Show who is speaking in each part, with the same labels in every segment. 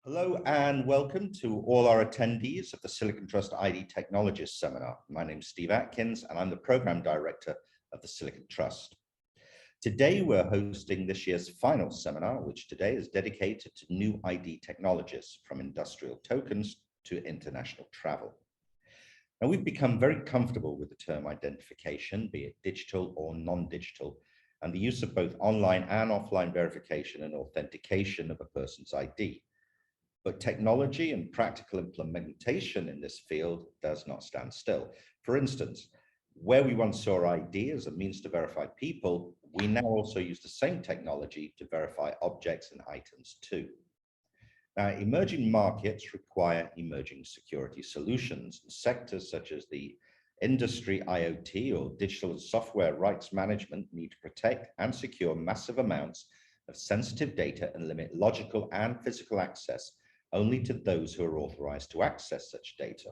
Speaker 1: Hello and welcome to all our attendees of the Silicon Trust ID Technologists Seminar. My name is Steve Atkins and I'm the Program Director of the Silicon Trust. Today we're hosting this year's final seminar, which today is dedicated to new ID technologies, from industrial tokens to international travel. Now, we've become very comfortable with the term identification, be it digital or non-digital, and the use of both online and offline verification and authentication of a person's ID. But technology and practical implementation in this field does not stand still. For instance, where we once saw ID as a means to verify people, we now also use the same technology to verify objects and items too. Now, emerging markets require emerging security solutions. Sectors such as the Industry IoT or digital and software rights management need to protect and secure massive amounts of sensitive data and limit logical and physical access only to those who are authorized to access such data.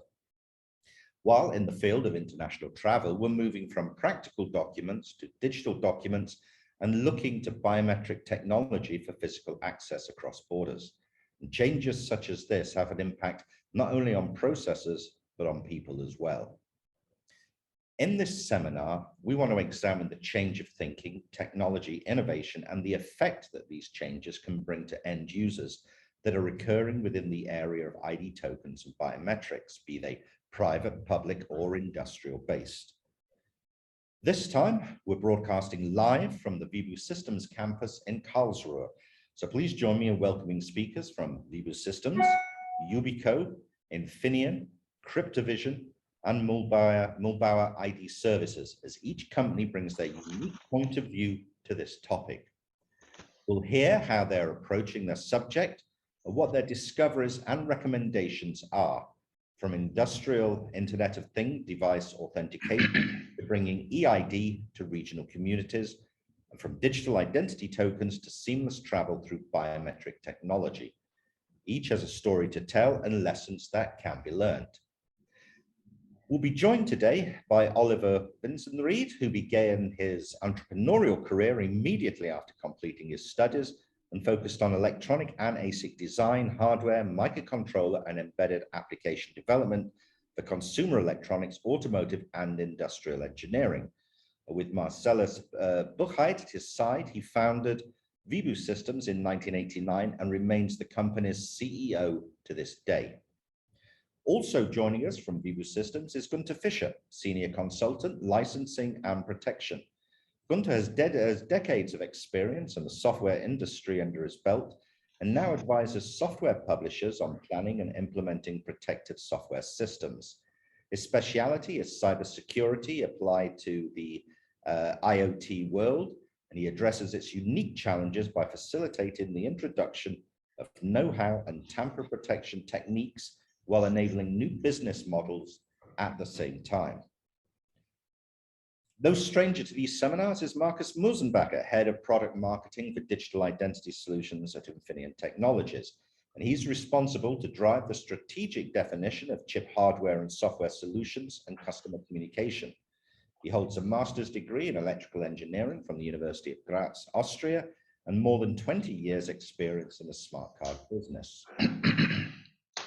Speaker 1: While in the field of international travel, we're moving from practical documents to digital documents and looking to biometric technology for physical access across borders. And changes such as this have an impact not only on processes, but on people as well. In this seminar, we want to examine the change of thinking, technology, innovation, and the effect that these changes can bring to end users that are occurring within the area of ID tokens and biometrics, be they private, public, or industrial based. This time, we're broadcasting live from the Vibu Systems campus in Karlsruhe. So please join me in welcoming speakers from Vibu Systems, Yubico, Infineon, Cryptovision, and Mühlbauer ID Services, as each company brings their unique point of view to this topic. We'll hear how they're approaching their subject, and what their discoveries and recommendations are, from industrial Internet of Things device authentication to bringing eID to regional communities, and from digital identity tokens to seamless travel through biometric technology. Each has a story to tell and lessons that can be learned. We'll be joined today by Oliver Vincent-Reed, who began his entrepreneurial career immediately after completing his studies and focused on electronic and ASIC design, hardware, microcontroller, and embedded application development for consumer electronics, automotive, and industrial engineering. With Marcellus Buchheit at his side, he founded Vibu Systems in 1989 and remains the company's CEO to this day. Also joining us from Vibu Systems is Gunther Fischer, Senior Consultant, Licensing and Protection. Gunther has decades of experience in the software industry under his belt and now advises software publishers on planning and implementing protected software systems. His specialty is cybersecurity applied to the IoT world, and he addresses its unique challenges by facilitating the introduction of know-how and tamper protection techniques while enabling new business models at the same time. No stranger to these seminars is Markus Musenbacher, Head of Product Marketing for Digital Identity Solutions at Infineon Technologies, and he's responsible to drive the strategic definition of chip hardware and software solutions and customer communication. He holds a master's degree in electrical engineering from the University of Graz, Austria, and more than 20 years experience in the smart card business.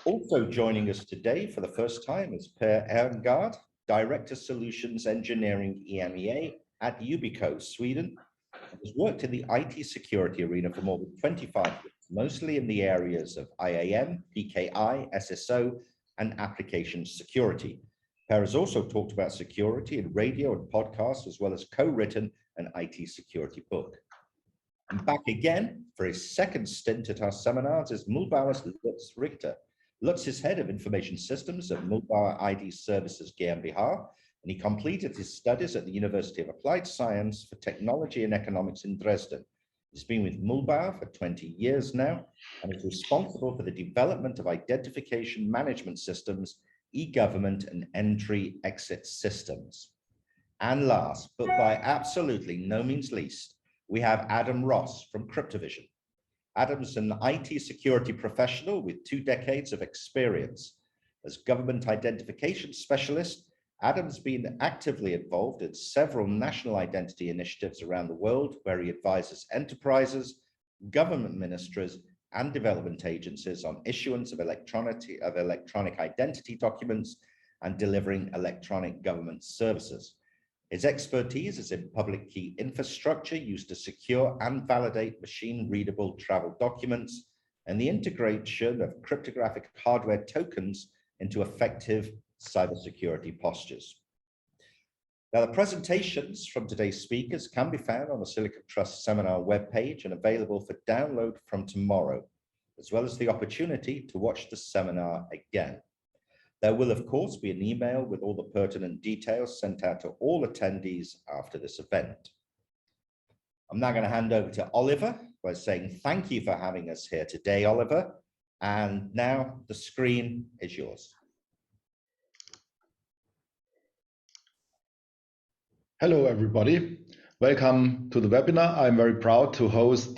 Speaker 1: Also joining us today for the first time is Per Erngard, Director Solutions Engineering EMEA at Yubico, Sweden, and has worked in the IT security arena for more than 25 years, mostly in the areas of IAM, PKI, SSO, and application security. Per has also talked about security in radio and podcasts, as well as co-written an IT security book. And back again for his second stint at our seminars is Mühlbauer's Lutz Richter. Lutz is Head of Information Systems at Mühlbauer ID Services GmbH, and he completed his studies at the University of Applied Science for Technology and Economics in Dresden. He's been with Mühlbauer for 20 years now and is responsible for the development of identification management systems, e-government, and entry-exit systems. And last, but by absolutely no means least, we have Adam Ross from Cryptovision. Adam's an IT security professional with 2 decades of experience. As government identification specialist, Adam's been actively involved in several national identity initiatives around the world where he advises enterprises, government ministries, and development agencies on issuance of electronic identity documents and delivering electronic government services. His expertise is in public key infrastructure used to secure and validate machine-readable travel documents and the integration of cryptographic hardware tokens into effective cybersecurity postures. Now, the presentations from today's speakers can be found on the Silicon Trust seminar webpage and available for download from tomorrow, as well as the opportunity to watch the seminar again. There will, of course, be an email with all the pertinent details sent out to all attendees after this event. I'm now going to hand over to Oliver by saying thank you for having us here today, Oliver. And now the screen is yours.
Speaker 2: Hello, everybody. Welcome to the webinar. I'm very proud to host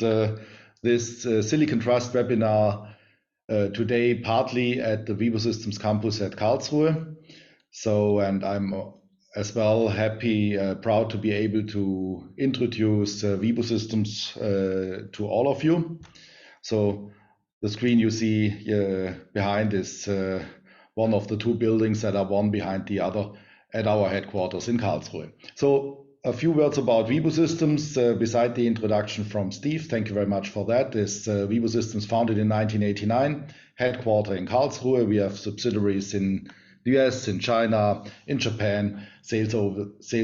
Speaker 2: this Silicon Trust webinar today, partly at the Vivo Systems campus at Karlsruhe. And I'm as well proud to be able to introduce Vivo Systems to all of you. So the screen you see behind is one of the two buildings that are one behind the other at our headquarters in Karlsruhe. So a few words about Vivo Systems, beside the introduction from Steve. Thank you very much for that. This Vivo Systems founded in 1989, headquartered in Karlsruhe. We have subsidiaries in the US, in China, in Japan, sales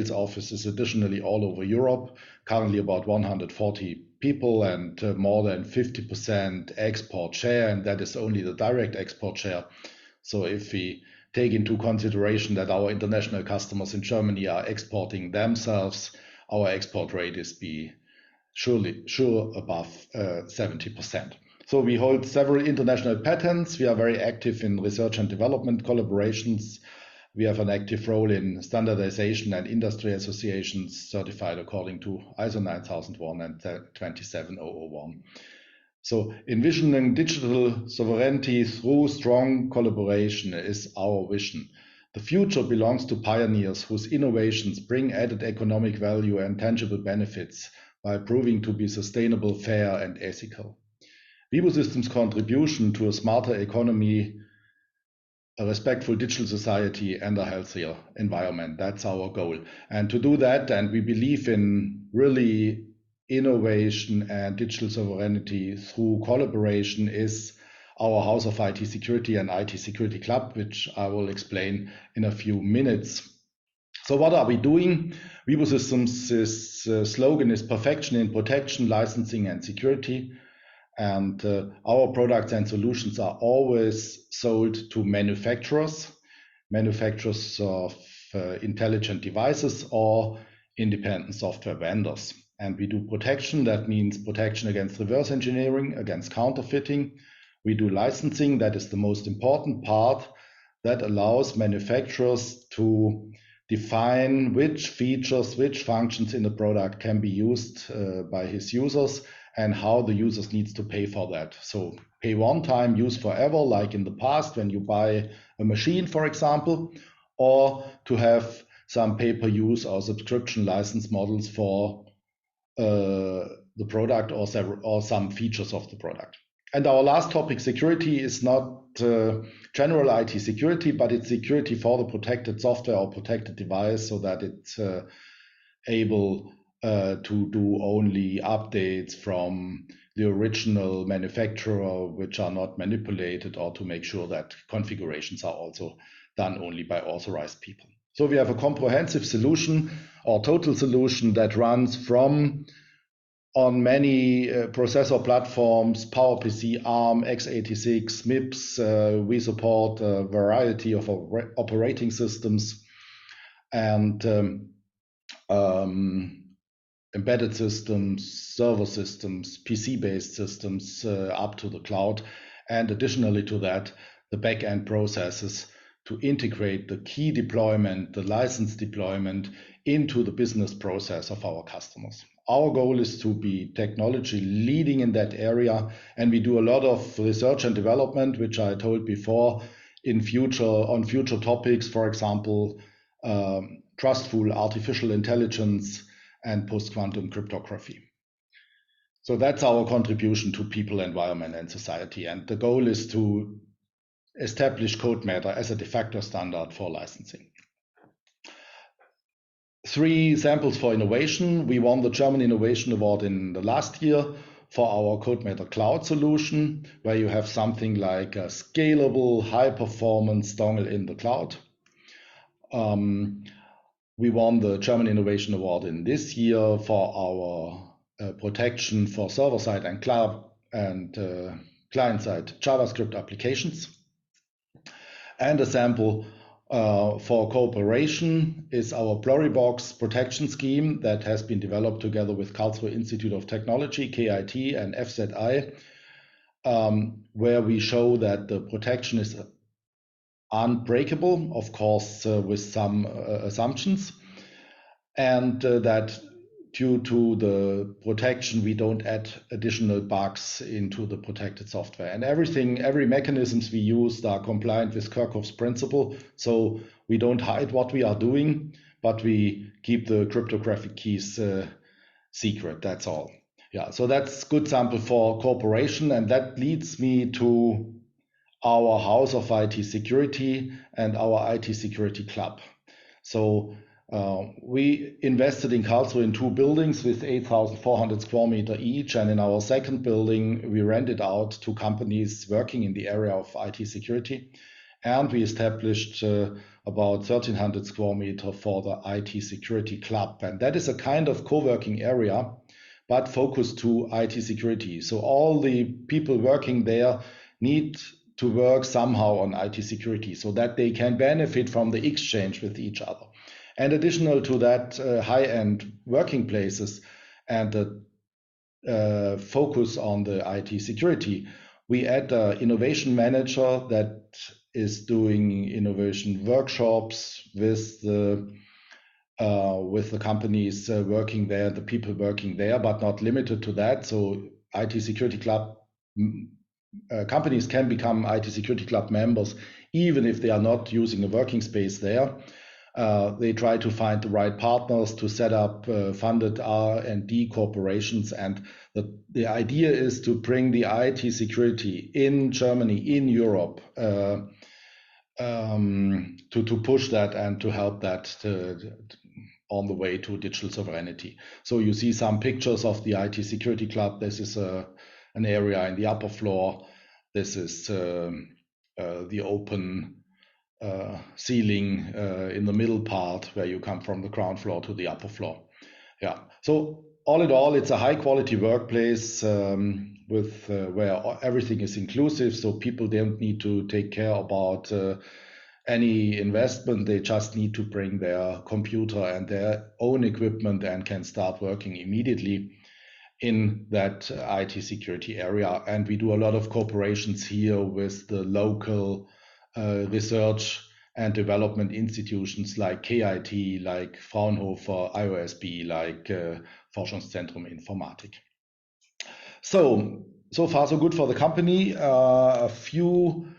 Speaker 2: offices additionally all over Europe, currently about 140 people and more than 50% export share, and that is only the direct export share. So if we take into consideration that our international customers in Germany are exporting themselves, our export rate is sure above 70%. So we hold several international patents. We are very active in research and development collaborations. We have an active role in standardization and industry associations certified according to ISO 9001 and 27001. So envisioning digital sovereignty through strong collaboration is our vision. The future belongs to pioneers whose innovations bring added economic value and tangible benefits by proving to be sustainable, fair, and ethical. Vivo Systems' contribution to a smarter economy, a respectful digital society, and a healthier environment. That's our goal. And to do that, and we believe in really innovation and digital sovereignty through collaboration, is our House of IT Security and IT Security Club, which I will explain in a few minutes. So what are we doing? Vivo Systems' slogan is perfection in protection, licensing, and security. And our products and solutions are always sold to manufacturers of intelligent devices or independent software vendors. And we do protection. That means protection against reverse engineering, against counterfeiting. We do licensing. That is the most important part. That allows manufacturers to define which features, which functions in the product can be used by his users and how the users needs to pay for that. So pay one time, use forever, like in the past when you buy a machine, for example, or to have some pay-per-use or subscription license models for the product or some features of the product. And our last topic, security, is not general IT security, but it's security for the protected software or protected device so that it's able to do only updates from the original manufacturer, which are not manipulated, or to make sure that configurations are also done only by authorized people. So we have a comprehensive solution or total solution that runs from on many processor platforms, PowerPC, ARM, x86, MIPS. We support a variety of operating systems and embedded systems, server systems, PC-based systems up to the cloud. And additionally to that, the back-end processes to integrate the key deployment, the license deployment into the business process of our customers. Our goal is to be technology leading in that area, and we do a lot of research and development, which I told before, on future topics, for example, trustful artificial intelligence and post-quantum cryptography. So that's our contribution to people, environment, and society. And the goal is to establish CodeMatter as a de facto standard for licensing. 3 samples for innovation. We won the German Innovation Award in the last year for our CodeMatter Cloud solution, where you have something like a scalable, high-performance dongle in the cloud. We won the German Innovation Award in this year for our protection for server-side and client-side JavaScript applications. And a sample for cooperation is our Pluribox protection scheme that has been developed together with Karlsruhe Institute of Technology, KIT, and FZI, where we show that the protection is unbreakable, of course, with some assumptions, and that due to the protection, we don't add additional bugs into the protected software. And every mechanisms we use are compliant with Kirchhoff's principle. So we don't hide what we are doing, but we keep the cryptographic keys secret, that's all. Yeah, so that's a good sample for cooperation. And that leads me to our House of IT Security and our IT Security Club. So we invested in Karlsruhe in 2 buildings with 8,400 square meters each, and in our second building we rented out to companies working in the area of IT security, and we established about 1,300 square meters for the IT Security Club, and that is a kind of co-working area but focused to IT security. So all the people working there need to work somehow on IT security so that they can benefit from the exchange with each other. And additional to that, high-end working places and the focus on the IT security, we add an innovation manager that is doing innovation workshops with the companies working there, the people working there, but not limited to that. So IT Security Club companies can become IT Security Club members even if they are not using a working space there. They try to find the right partners to set up funded R&D corporations, and the idea is to bring the IT security in Germany, in Europe, to push that and to help that on the way to digital sovereignty. So you see some pictures of the IT Security Club. This is an area in the upper floor. This is the open ceiling in the middle part where you come from the ground floor to the upper floor. Yeah. So all in all, it's a high quality workplace with where everything is inclusive. So people don't need to take care about any investment. They just need to bring their computer and their own equipment and can start working immediately in that IT security area. And we do a lot of cooperations here with the local research and development institutions like KIT, like Fraunhofer, IOSB, like Forschungszentrum Informatik. So far so good for the company. A few,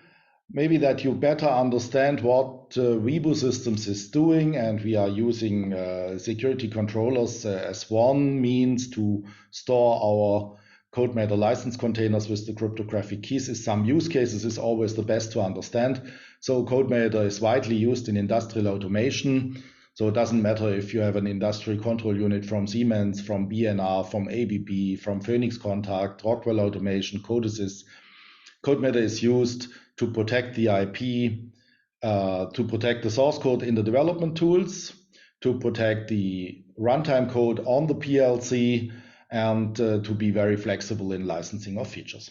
Speaker 2: maybe that you better understand what Webu Systems is doing, and we are using security controllers as one means to store our CodeMatter license containers with the cryptographic keys. Is some use cases is always the best to understand. So CodeMatter is widely used in industrial automation. So it doesn't matter if you have an industrial control unit from Siemens, from BNR, from ABB, from Phoenix Contact, Rockwell Automation, Codesys. CodeMatter is used to protect the IP, to protect the source code in the development tools, to protect the runtime code on the PLC, and to be very flexible in licensing of features.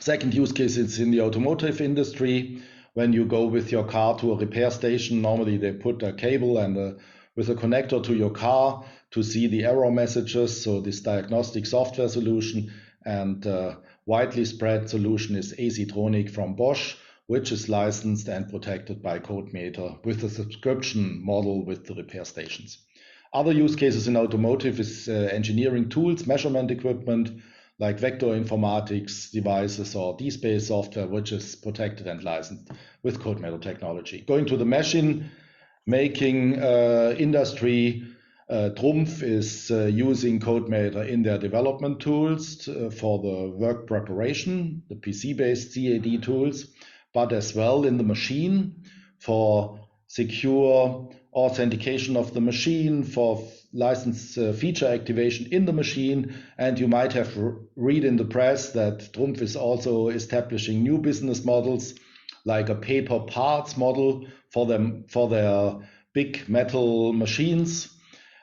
Speaker 2: Second use case is in the automotive industry. When you go with your car to a repair station, normally they put a cable and with a connector to your car to see the error messages. So this diagnostic software solution and widely spread solution is AC-Tronic from Bosch, which is licensed and protected by CodeMatter with a subscription model with the repair stations. Other use cases in automotive is engineering tools, measurement equipment, like vector informatics devices or DSpace software, which is protected and licensed with CodeMatter technology. Going to the machine making industry, Trumpf is using CodeMator in their development tools for the work preparation, the PC-based CAD tools, but as well in the machine for secure authentication of the machine, for license feature activation in the machine. And you might have read in the press that Trumpf is also establishing new business models, like a paper parts model for their big metal machines.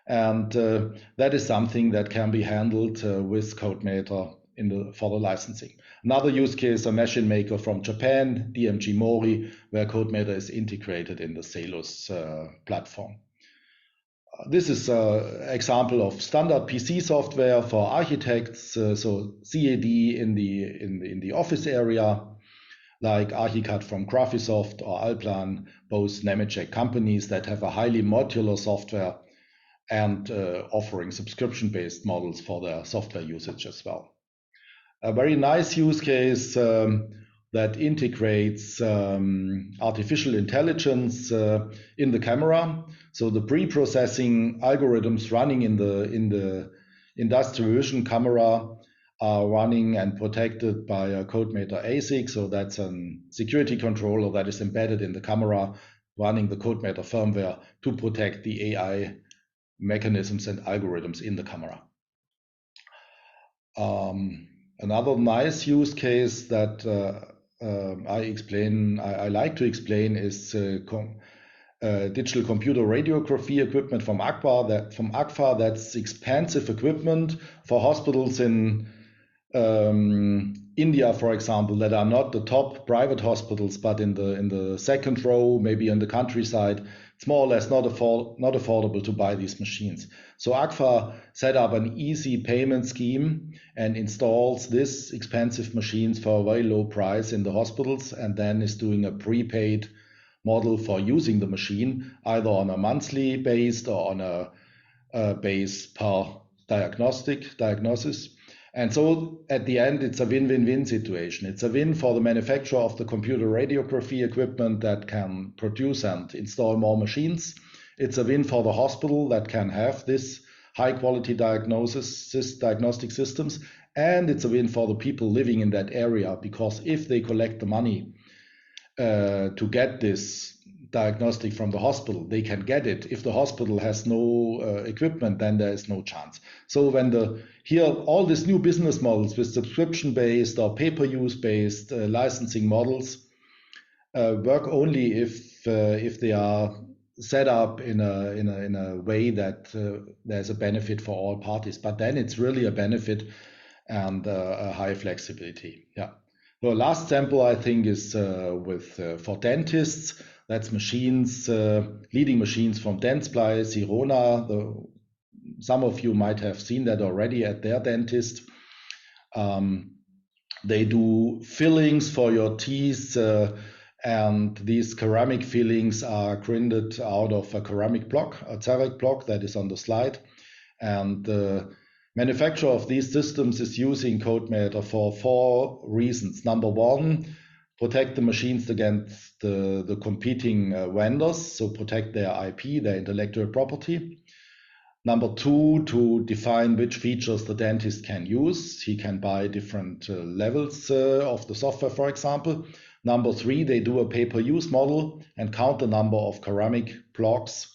Speaker 2: And that is something that can be handled with CodeMator for the licensing. Another use case, a machine maker from Japan, DMG Mori, where CodeMator is integrated in the Salus platform. This is an example of standard PC software for architects, so CAD in the office area, like Archicad from Graphisoft or Allplan, both Nemetschek companies that have a highly modular software and offering subscription-based models for their software usage as well. A very nice use case that integrates artificial intelligence in the camera. So the pre-processing algorithms running in the industrial vision camera are running and protected by a CodeMator ASIC. So that's a security controller that is embedded in the camera, running the CodeMator firmware to protect the AI mechanisms and algorithms in the camera. Another nice use case that I like to explain is digital computer radiography equipment from Agfa. That's expensive equipment for hospitals in India, for example, that are not the top private hospitals, but in the second row, maybe in the countryside. It's more or less not affordable to buy these machines. So Agfa set up an easy payment scheme and installs these expensive machines for a very low price in the hospitals, and then is doing a prepaid model for using the machine, either on a monthly based or on a base per diagnosis. And so at the end, it's a win-win-win situation. It's a win for the manufacturer of the computer radiography equipment that can produce and install more machines. It's a win for the hospital that can have this high-quality diagnostic systems. And it's a win for the people living in that area, because if they collect the money to get this diagnostic from the hospital, they can get it. If the hospital has no equipment, then there is no chance. So when here all these new business models with subscription-based or pay-per-use-based licensing models work only if they are set up in a way that there's a benefit for all parties. But then it's really a benefit and a high flexibility. Yeah. The last sample I think is for dentists. That's machines, leading machines from Dentsply, Sirona. Some of you might have seen that already at their dentist. They do fillings for your teeth, and these ceramic fillings are grinded out of a ceramic block, a ceramic block that is on the slide. And the manufacturer of these systems is using CodeMator for 4 reasons. Number 1, protect the machines against the competing vendors, so protect their IP, their intellectual property. Number 2, to define which features the dentist can use. He can buy different levels of the software, for example. Number 3, they do a pay-per-use model and count the number of ceramic blocks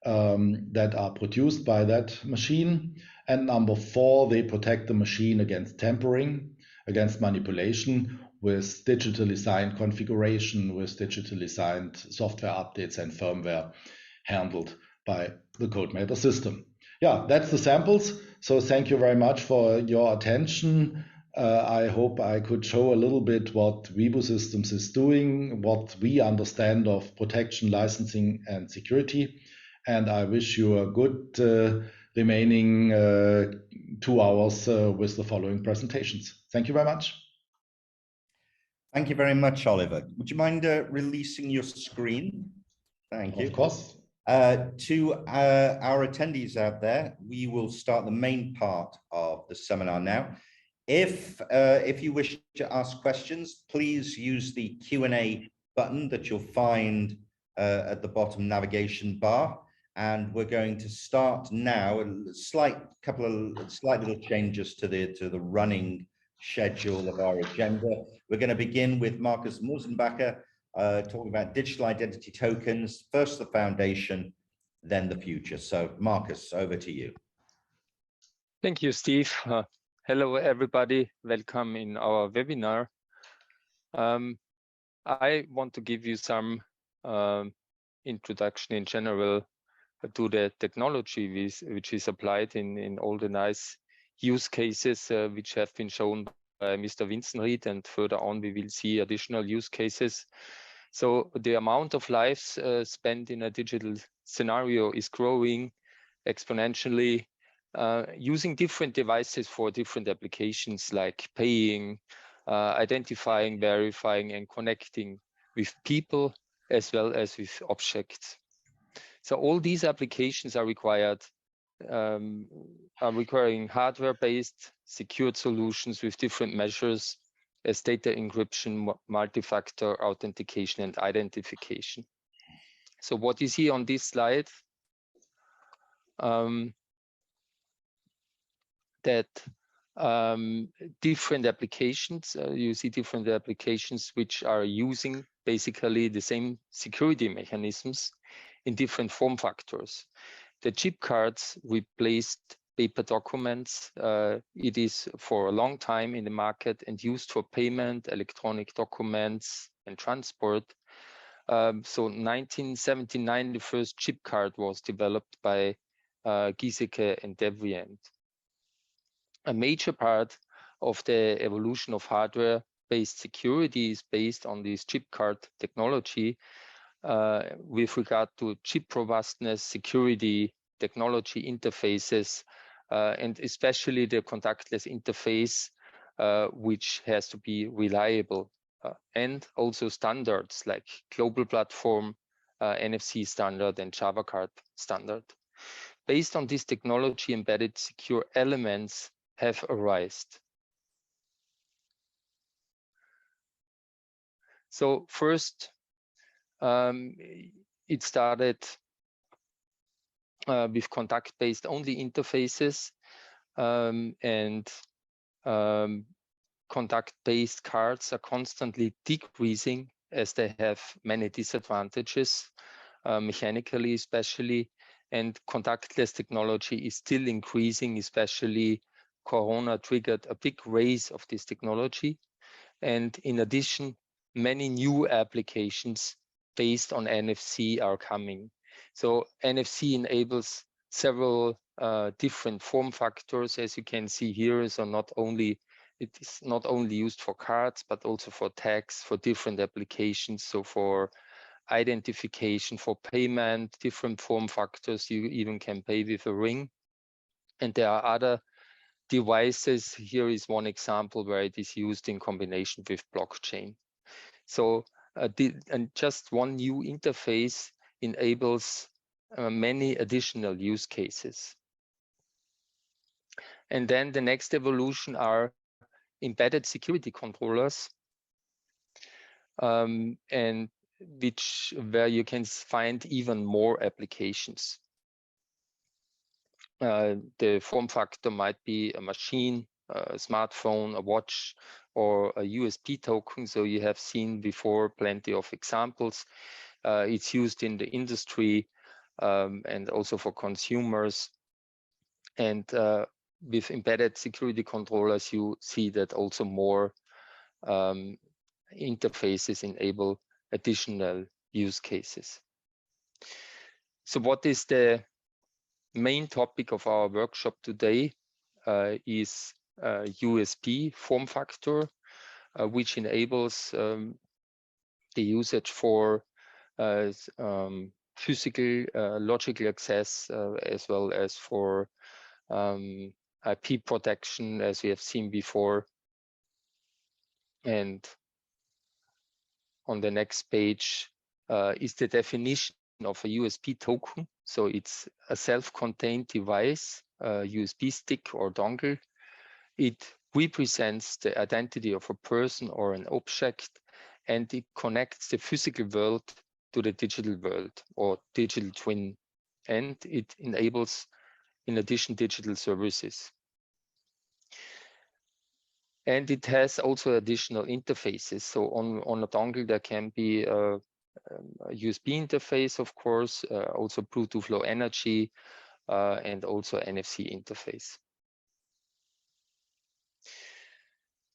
Speaker 2: that are produced by that machine. And number 4, they protect the machine against tampering, against manipulation, with digitally signed configuration, with digitally signed software updates and firmware handled by the CodeMator system. Yeah, that's the samples. So thank you very much for your attention. I hope I could show a little bit what Vibo Systems is doing, what we understand of protection, licensing, and security. And I wish you a good remaining 2 hours with the following presentations. Thank you very much.
Speaker 1: Thank you very much, Oliver. Would you mind releasing your screen? Thank you.
Speaker 2: Of course.
Speaker 1: To our attendees out there, we will start the main part of the seminar now. If you wish to ask questions, please use the Q&A button that you'll find at the bottom navigation bar. and we're going to start now. A slight little changes to the running schedule of our agenda. We're going to begin with Markus Musenbacher talking about digital identity tokens, first the foundation, then the future. So Markus, over to you.
Speaker 3: Thank you, Steve. Hello, everybody. Welcome in our webinar. I want to give you some introduction in general to the technology which is applied in all the nice use cases which have been shown by Mr. Winzenried, and further on we will see additional use cases. So the amount of lives spent in a digital scenario is growing exponentially, using different devices for different applications like paying, identifying, verifying, and connecting with people as well as with objects. So all these applications are requiring hardware-based secured solutions with different measures as data encryption, multi-factor authentication, and identification. So what you see on this slide, different applications, you see different applications which are using basically the same security mechanisms in different form factors. The chip cards replaced paper documents. It is for a long time in the market and used for payment, electronic documents, and transport. So 1979, the first chip card was developed by Giesecke and Devrient. A major part of the evolution of hardware-based security is based on this chip card technology with regard to chip robustness, security, technology interfaces, and especially the contactless interface, which has to be reliable, and also standards like global platform, NFC standard, and Java card standard. Based on this technology, embedded secure elements have arisen. So first, it started with contact-based only interfaces, and contact-based cards are constantly decreasing as they have many disadvantages, mechanically especially, and contactless technology is still increasing, especially Corona triggered a big raise of this technology. And in addition, many new applications based on NFC are coming. So NFC enables several different form factors, as you can see here. So it is not only used for cards, but also for tags, for different applications. So for identification, for payment, different form factors. You even can pay with a ring. And there are other devices. Here is one example where it is used in combination with blockchain. So and just one new interface enables many additional use cases. And then the next evolution are embedded security controllers, and where you can find even more applications. The form factor might be a machine, a smartphone, a watch, or a USB token. So you have seen before plenty of examples. It's used in the industry and also for consumers. And with embedded security controllers, you see that also more interfaces enable additional use cases. So what is the main topic of our workshop today? Is USB form factor, which enables the usage for physical logical access, as well as for IP protection, as we have seen before. And on the next page is the definition of a USB token. So it's a self-contained device, a USB stick or dongle. It represents the identity of a person or an object, and it connects the physical world to the digital world or digital twin. and it enables, in addition, digital services. And it has also additional interfaces. So on a dongle, there can be a USB interface, of course, also Bluetooth Low Energy, and also NFC interface.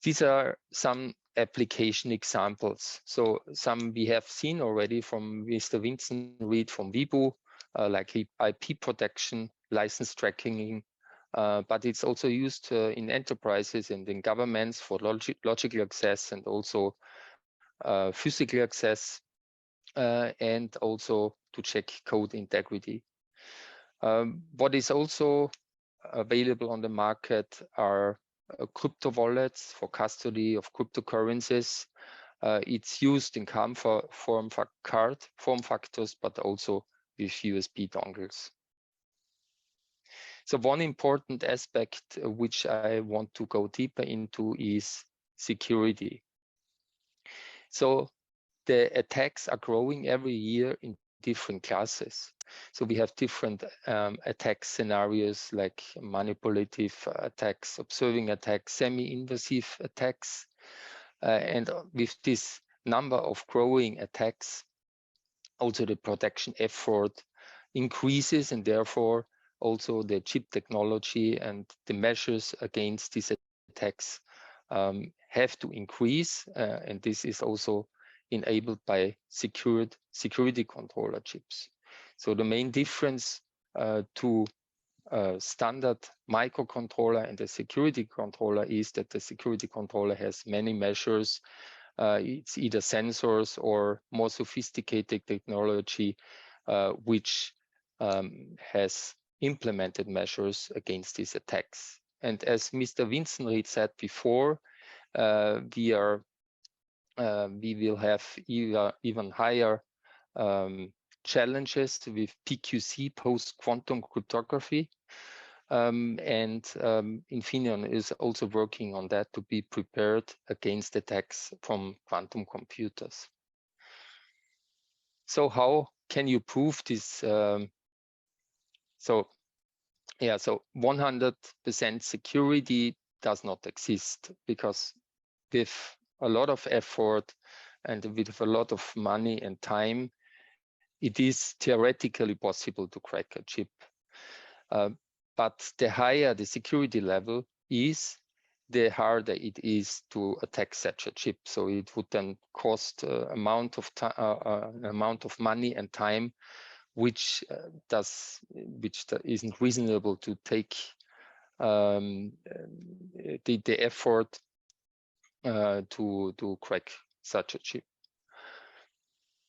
Speaker 3: These are some application examples. So some we have seen already from Mr. Vincent Reed from Vibu, like IP protection, license tracking, but it's also used in enterprises and in governments for logical access and also physical access, and also to check code integrity. What is also available on the market are crypto wallets for custody of cryptocurrencies. It's used in CAM form factors, but also with USB dongles. So one important aspect which I want to go deeper into is security. So the attacks are growing every year in different classes. So we have different attack scenarios like manipulative attacks, observing attacks, semi-invasive attacks. And with this number of growing attacks, also the protection effort increases, and therefore also the chip technology and the measures against these attacks have to increase. And this is also enabled by secured security controller chips. So the main difference to a standard microcontroller and the security controller is that the security controller has many measures. It's either sensors or more sophisticated technology, which has implemented measures against these attacks. And as Mr. Vincent Reed said before, we will have even higher challenges with PQC, post-quantum cryptography. And Infineon is also working on that to be prepared against attacks from quantum computers. So how can you prove this? So 100% security does not exist, because with a lot of effort and with a lot of money and time, it is theoretically possible to crack a chip. But the higher the security level is, the harder it is to attack such a chip. So it would then cost an amount of money and time, which isn't reasonable to take the effort to crack such a chip.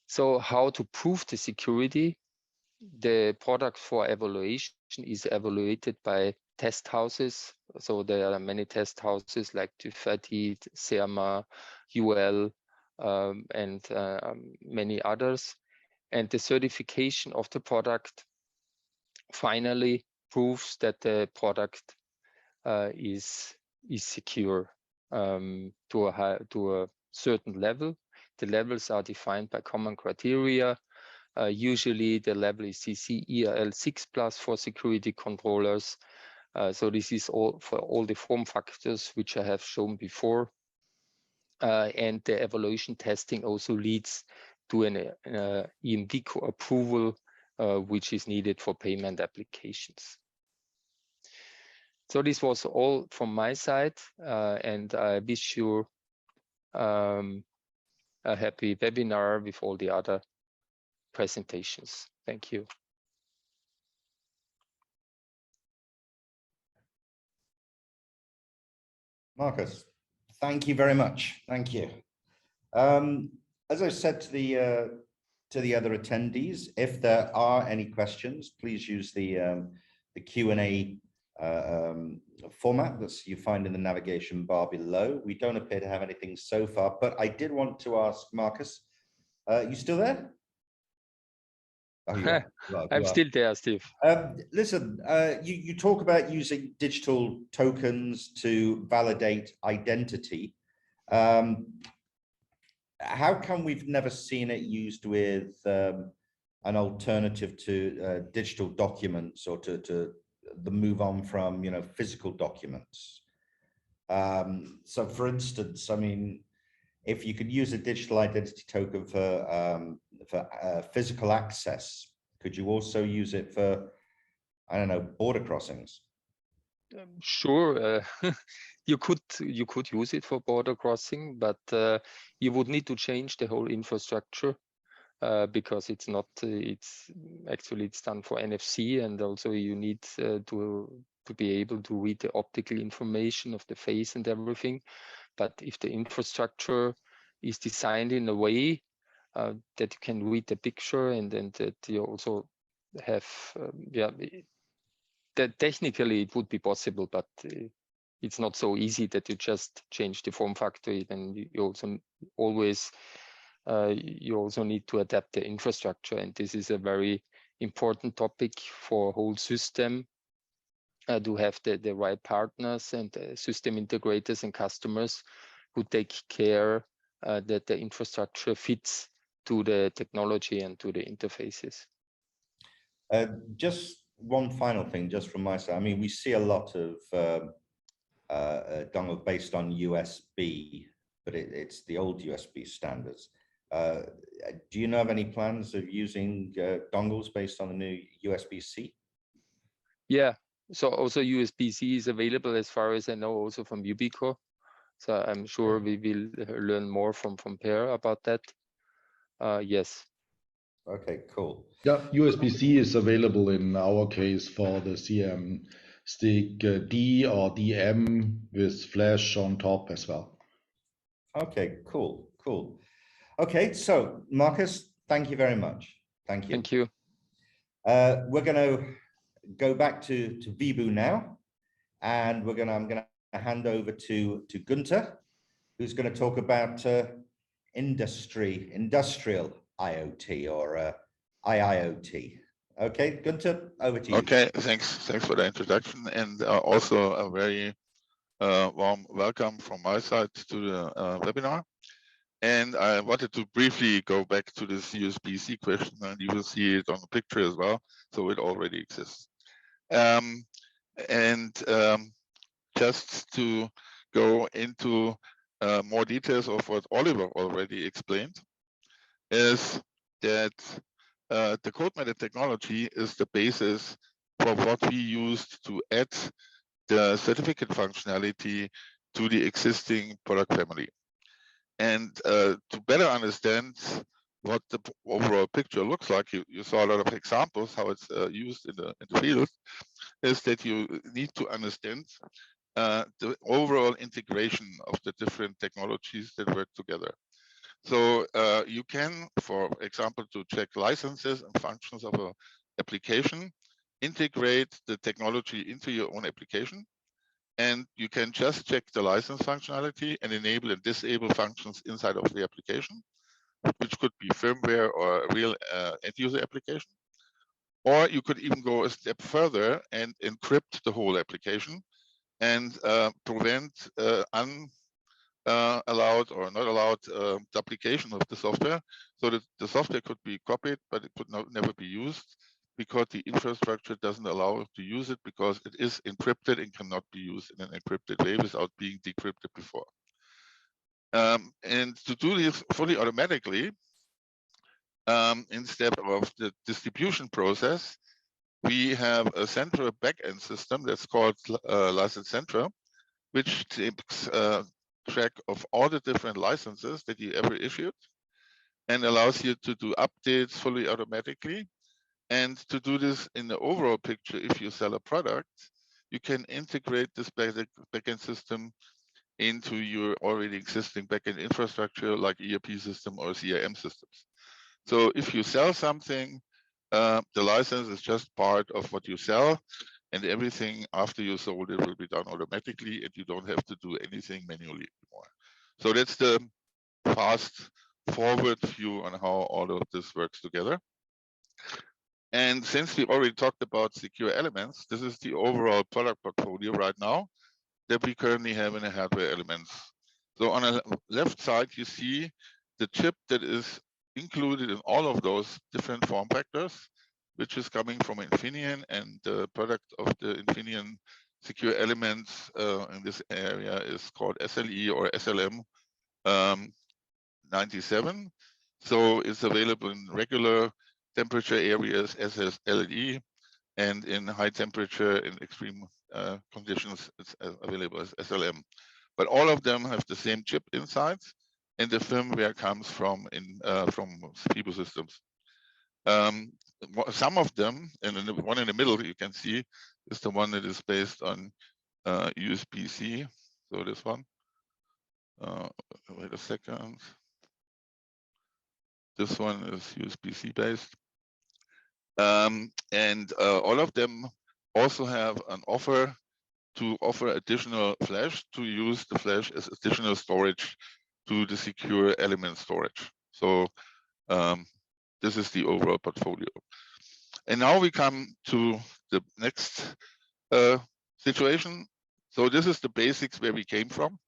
Speaker 3: So how to prove the security? The product for evaluation is evaluated by test houses. So there are many test houses like Tufati, Serma, UL, and many others. And the certification of the product finally proves that the product is secure to a certain level. The levels are defined by common criteria. Usually the level is CC ERL 6+ for security controllers. So this is all for all the form factors which I have shown before. And the evaluation testing also leads to an EMV approval, which is needed for payment applications. So this was all from my side, and I wish you a happy webinar with all the other presentations. Thank you.
Speaker 1: Marcus, thank you very much. Thank you. As I said to the other attendees, if there are any questions, please use the Q&A format that you find in the navigation bar below. We don't appear to have anything so far, but I did want to ask Marcus, you still there? Oh, you are.
Speaker 3: I'm still there, Steve.
Speaker 1: Listen, you talk about using digital tokens to validate identity. How come we've never seen it used with an alternative to digital documents, or to the move on from, you know, physical documents. So for instance, I mean, if you could use a digital identity token for physical access, could you also use it for, I don't know, border crossings?
Speaker 3: Sure, you could use it for border crossing, but you would need to change the whole infrastructure because it's not. It's done for NFC, and also you need to be able to read the optical information of the face and everything. But if the infrastructure is designed in a way that you can read the picture, and then that you also have, that technically it would be possible, but it's not so easy that you just change the form factor. Then you also always you also need to adapt the infrastructure, and this is a very important topic for a whole system to have the right partners and system integrators and customers who take care that the infrastructure fits to the technology and to the interfaces.
Speaker 1: Just one final thing, just from my side. I mean, we see a lot of dongle based on USB, but it's the old USB standards. Do you know of any plans of using dongles based on the new USB-C?
Speaker 3: Yeah, so also USB-C is available, as far as I know, also from Ubico. So I'm sure we will learn more from Per about that. Yes.
Speaker 1: Okay, cool.
Speaker 2: Yeah, USB-C is available in our case for the CM stick D or DM with flash on top as well.
Speaker 1: Okay, cool, cool. Okay, so Marcus, thank you very much. Thank you.
Speaker 3: Thank you.
Speaker 1: We're going to go back to Vibhu now, and I'm going to hand over to Gunther, who's going to talk about industrial IoT, or IIoT. Okay, Gunther, over to you.
Speaker 4: Okay, thanks for the introduction, and also a very warm welcome from my side to the webinar. And I wanted to briefly go back to this USB-C question, and you will see it on the picture as well, so it already exists. Just to go into more details of what Oliver already explained, is that the code-method technology is the basis for what we used to add the certificate functionality to the existing product family. And to better understand what the overall picture looks like, you saw a lot of examples how it's used in the field, is that you need to understand the overall integration of the different technologies that work together. So you can, for example, to check licenses and functions of an application, integrate the technology into your own application, and you can just check the license functionality and enable and disable functions inside of the application, which could be firmware or a real end-user application. Or you could even go a step further and encrypt the whole application and prevent allowed or not allowed duplication of the software, so that the software could be copied, but it could never be used because the infrastructure doesn't allow it to use it, because it is encrypted and cannot be used in an encrypted way without being decrypted before. And to do this fully automatically, instead of the distribution process, we have a central backend system that's called License Central, which takes track of all the different licenses that you ever issued and allows you to do updates fully automatically. And to do this in the overall picture, if you sell a product, you can integrate this backend system into your already existing backend infrastructure like ERP system or CRM systems. So if you sell something, the license is just part of what you sell, and everything after you sold it will be done automatically, and you don't have to do anything manually anymore. So that's the fast forward view on how all of this works together. And since we already talked about secure elements, this is the overall product portfolio right now that we currently have in the hardware elements. So on the left side, you see the chip that is included in all of those different form factors, which is coming from Infineon, and the product of the Infineon secure elements in this area is called SLE or SLM 97. So it's available in regular temperature areas as SLE, and in high temperature in extreme conditions it's available as SLM. But all of them have the same chip inside, and the firmware comes from FIBO systems. Some of them, and the one in the middle you can see, is the one that is based on USB-C. So this one. Wait a second. This one is USB-C based. And all of them also have an offer to offer additional flash, to use the flash as additional storage to the secure element storage. So this is the overall portfolio. And now we come to the next situation. So this is the basics where we came from.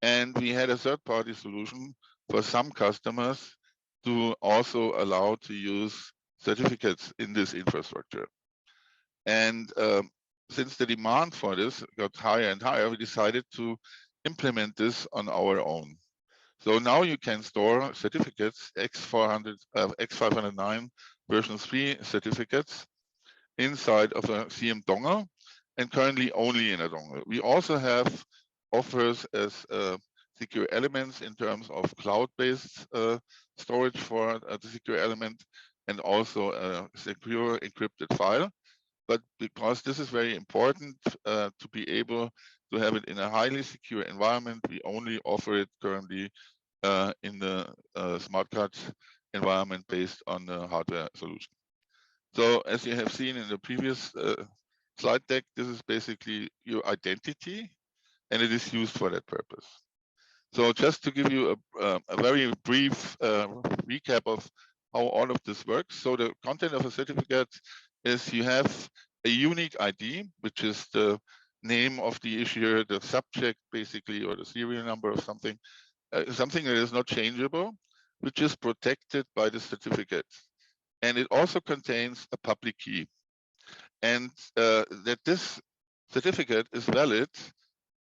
Speaker 4: And we had a third-party solution for some customers to also allow to use certificates in this infrastructure. And since the demand for this got higher and higher, we decided to implement this on our own. So now you can store certificates, X509 version 3 certificates inside of a CM dongle, and currently only in a dongle. We also have offers as secure elements in terms of cloud-based storage for the secure element, and also a secure encrypted file. But because this is very important to be able to have it in a highly secure environment, we only offer it currently in the smart card environment based on the hardware solution. So as you have seen in the previous slide deck, this is basically your identity, and it is used for that purpose. So just to give you a very brief recap of how all of this works. So the content of a certificate is you have a unique ID, which is the name of the issuer, the subject basically, or the serial number of something, something that is not changeable, which is protected by the certificate. And it also contains a public key. And that this certificate is valid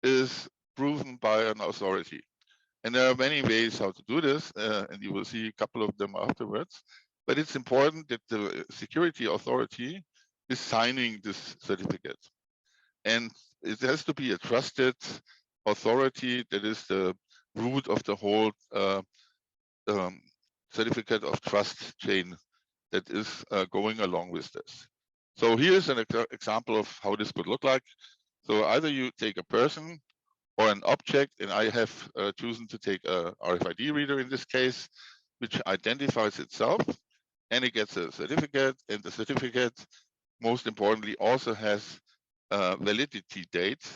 Speaker 4: is proven by an authority. And there are many ways how to do this, and you will see a couple of them afterwards. But it's important that the security authority is signing this certificate. And it has to be a trusted authority that is the root of the whole certificate of trust chain that is going along with this. So here's an example of how this could look like. So either you take a person or an object, and I have chosen to take a RFID reader in this case, which identifies itself, and it gets a certificate, and the certificate, most importantly, also has a validity date,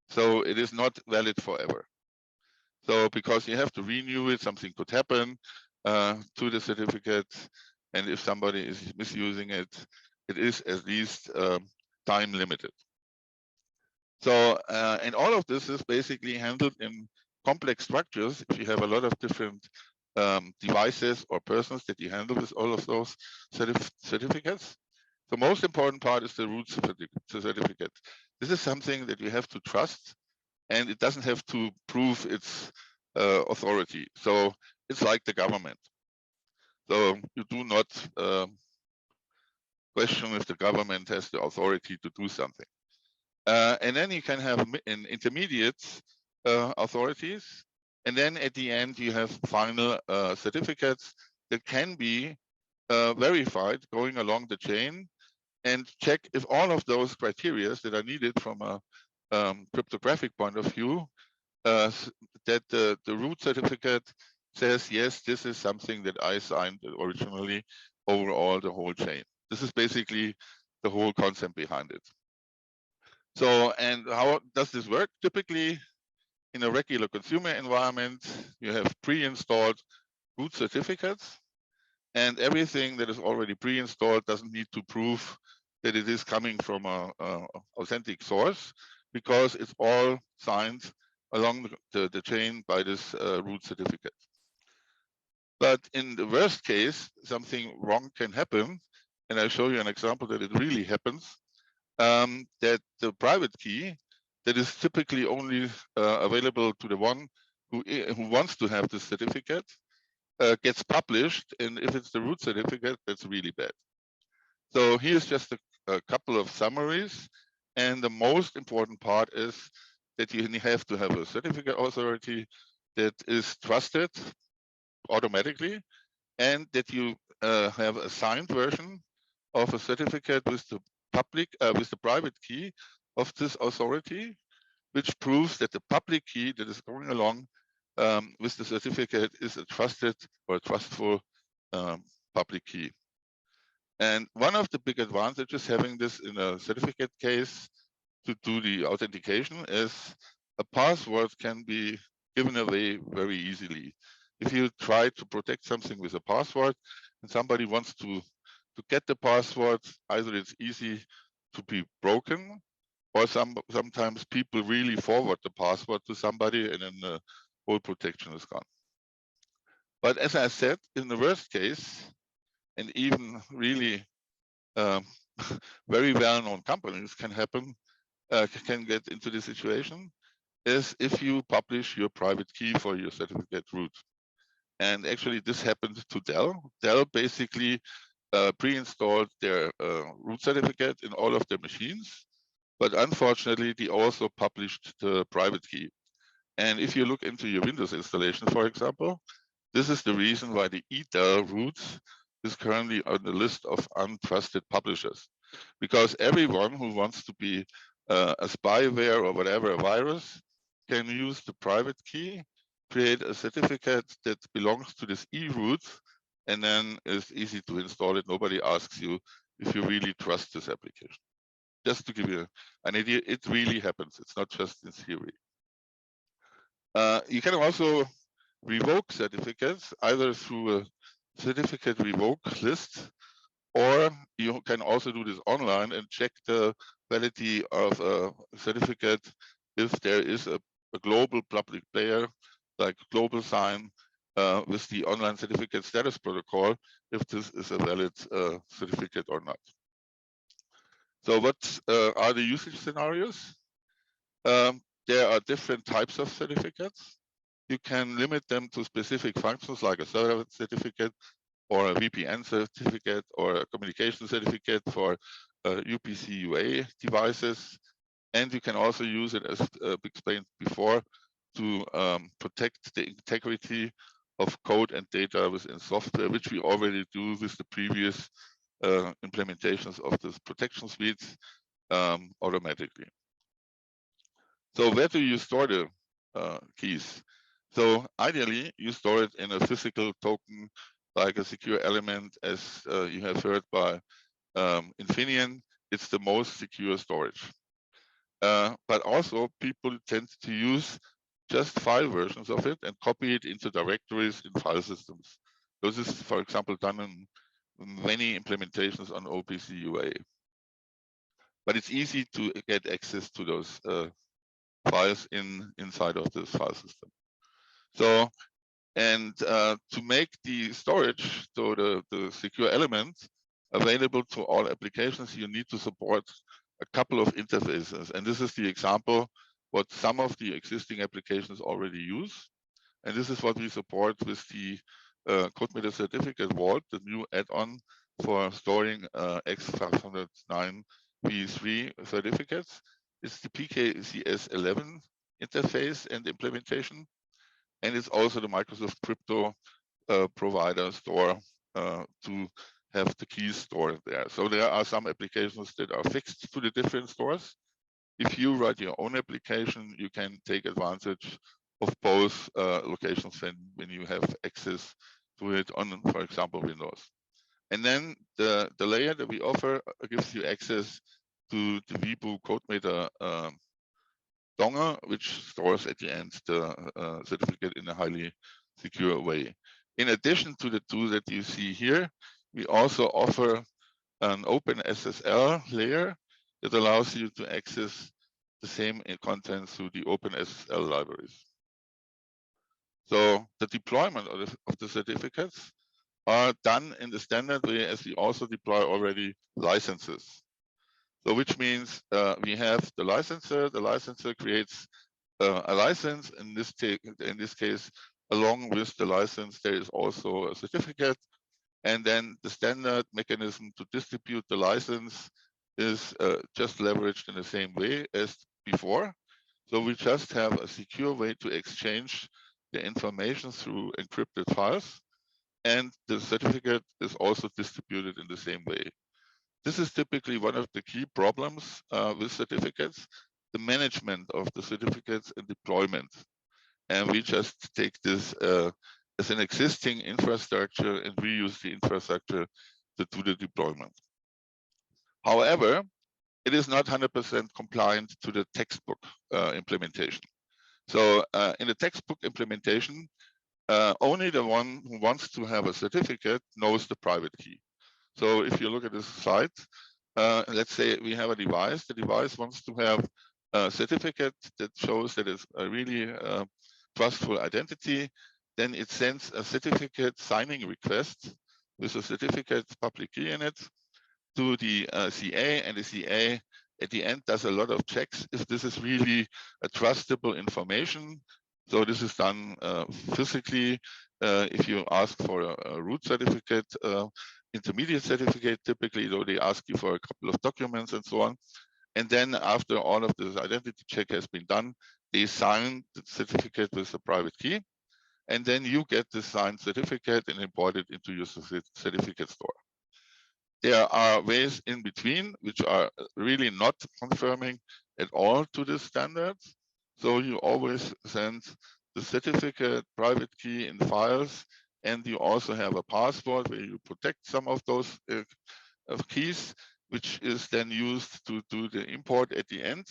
Speaker 4: so it is not valid forever. So because you have to renew it, something could happen to the certificate, and if somebody is misusing it, it is at least time limited. So, and all of this is basically handled in complex structures. If you have a lot of different devices or persons that you handle with all of those certificates. The most important part is the root certificate. This is something that you have to trust, and it doesn't have to prove its authority. So it's like the government. So you do not question if the government has the authority to do something. And then you can have intermediate authorities. And then at the end, you have final certificates that can be verified going along the chain and check if all of those criteria that are needed from a cryptographic point of view, that the root certificate says, yes, this is something that I signed originally overall the whole chain. This is basically the whole concept behind it. So, and how does this work? Typically, in a regular consumer environment, you have pre-installed root certificates, and everything that is already pre-installed doesn't need to prove that it is coming from an authentic source, because it's all signed along the chain by this root certificate. But in the worst case, something wrong can happen. And I'll show you an example that it really happens, that the private key that is typically only available to the one who wants to have the certificate gets published. And if it's the root certificate, that's really bad. So here's just a couple of summaries. And the most important part is that you have to have a certificate authority that is trusted automatically, and that you have a signed version of a certificate with the private key of this authority, which proves that the public key that is going along with the certificate is a trusted or a trustful public key. And one of the big advantages having this in a certificate case to do the authentication is a password can be given away very easily. If you try to protect something with a password and somebody wants to get the password, either it's easy to be broken, or sometimes people really forward the password to somebody and then the whole protection is gone. But as I said, in the worst case, and even really very well-known companies can get into this situation, is if you publish your private key for your certificate root. And actually this happened to Dell. Dell basically pre-installed their root certificate in all of their machines, but unfortunately they also published the private key. And if you look into your Windows installation, for example, this is the reason why the eDell root is currently on the list of untrusted publishers, because everyone who wants to be a spyware or whatever, a virus, can use the private key, create a certificate that belongs to this e-root, and then it's easy to install it. Nobody asks you if you really trust this application. Just to give you an idea, it really happens. It's not just in theory. You can also revoke certificates either through a certificate revoke list, or you can also do this online and check the validity of a certificate if there is a global public player like Global Sign with the online certificate status protocol, if this is a valid certificate or not. So what are the usage scenarios? There are different types of certificates. You can limit them to specific functions like a server certificate or a VPN certificate or a communication certificate for UPC UA devices. And you can also use it, as explained before, to protect the integrity of code and data within software, which we already do with the previous implementations of this protection suites automatically. So where do you store the keys? So ideally, you store it in a physical token, like a secure element, as you have heard by Infineon. It's the most secure storage. But also, people tend to use just file versions of it and copy it into directories in file systems. This is, for example, done in many implementations on OPC UA. But it's easy to get access to those files inside of this file system. So, and to make the storage, so the secure element, available to all applications, you need to support a couple of interfaces. And this is the example what some of the existing applications already use. And this is what we support with the CodeMeter Certificate Vault, the new add-on for storing X509 V3 certificates. It's the PKCS11 interface and implementation. And it's also the Microsoft Crypto provider store to have the keys stored there. So there are some applications that are fixed to the different stores. If you write your own application, you can take advantage of both locations when you have access to it on, for example, Windows. And then the layer that we offer gives you access to the Vibu CodeMeter dongle, which stores at the end the certificate in a highly secure way. In addition to the two that you see here, we also offer an open SSL layer that allows you to access the same content through the open SSL libraries. So the deployment of the certificates are done in the standard way as we also deploy already licenses. So which means we have the licensor creates a license. In this case, along with the license, there is also a certificate. And then the standard mechanism to distribute the license is just leveraged in the same way as before. So we just have a secure way to exchange the information through encrypted files. And the certificate is also distributed in the same way. This is typically one of the key problems with certificates, the management of the certificates and deployment. And we just take this as an existing infrastructure and reuse the infrastructure to do the deployment. However, it is not 100% compliant to the textbook implementation. So in the textbook implementation, only the one who wants to have a certificate knows the private key. So if you look at this slide, let's say we have a device. The device wants to have a certificate that shows that it's a really trustful identity. Then it sends a certificate signing request with a certificate public key in it to the CA, and the CA at the end does a lot of checks if this is really a trustable information. So this is done physically. If you ask for a root certificate, intermediate certificate, typically though they ask you for a couple of documents and so on. And then after all of this identity check has been done, they sign the certificate with a private key. And then you get the signed certificate and import it into your certificate store. There are ways in between which are really not confirming at all to the standards. So you always send the certificate private key in files, and you also have a password where you protect some of those keys, which is then used to do the import at the end.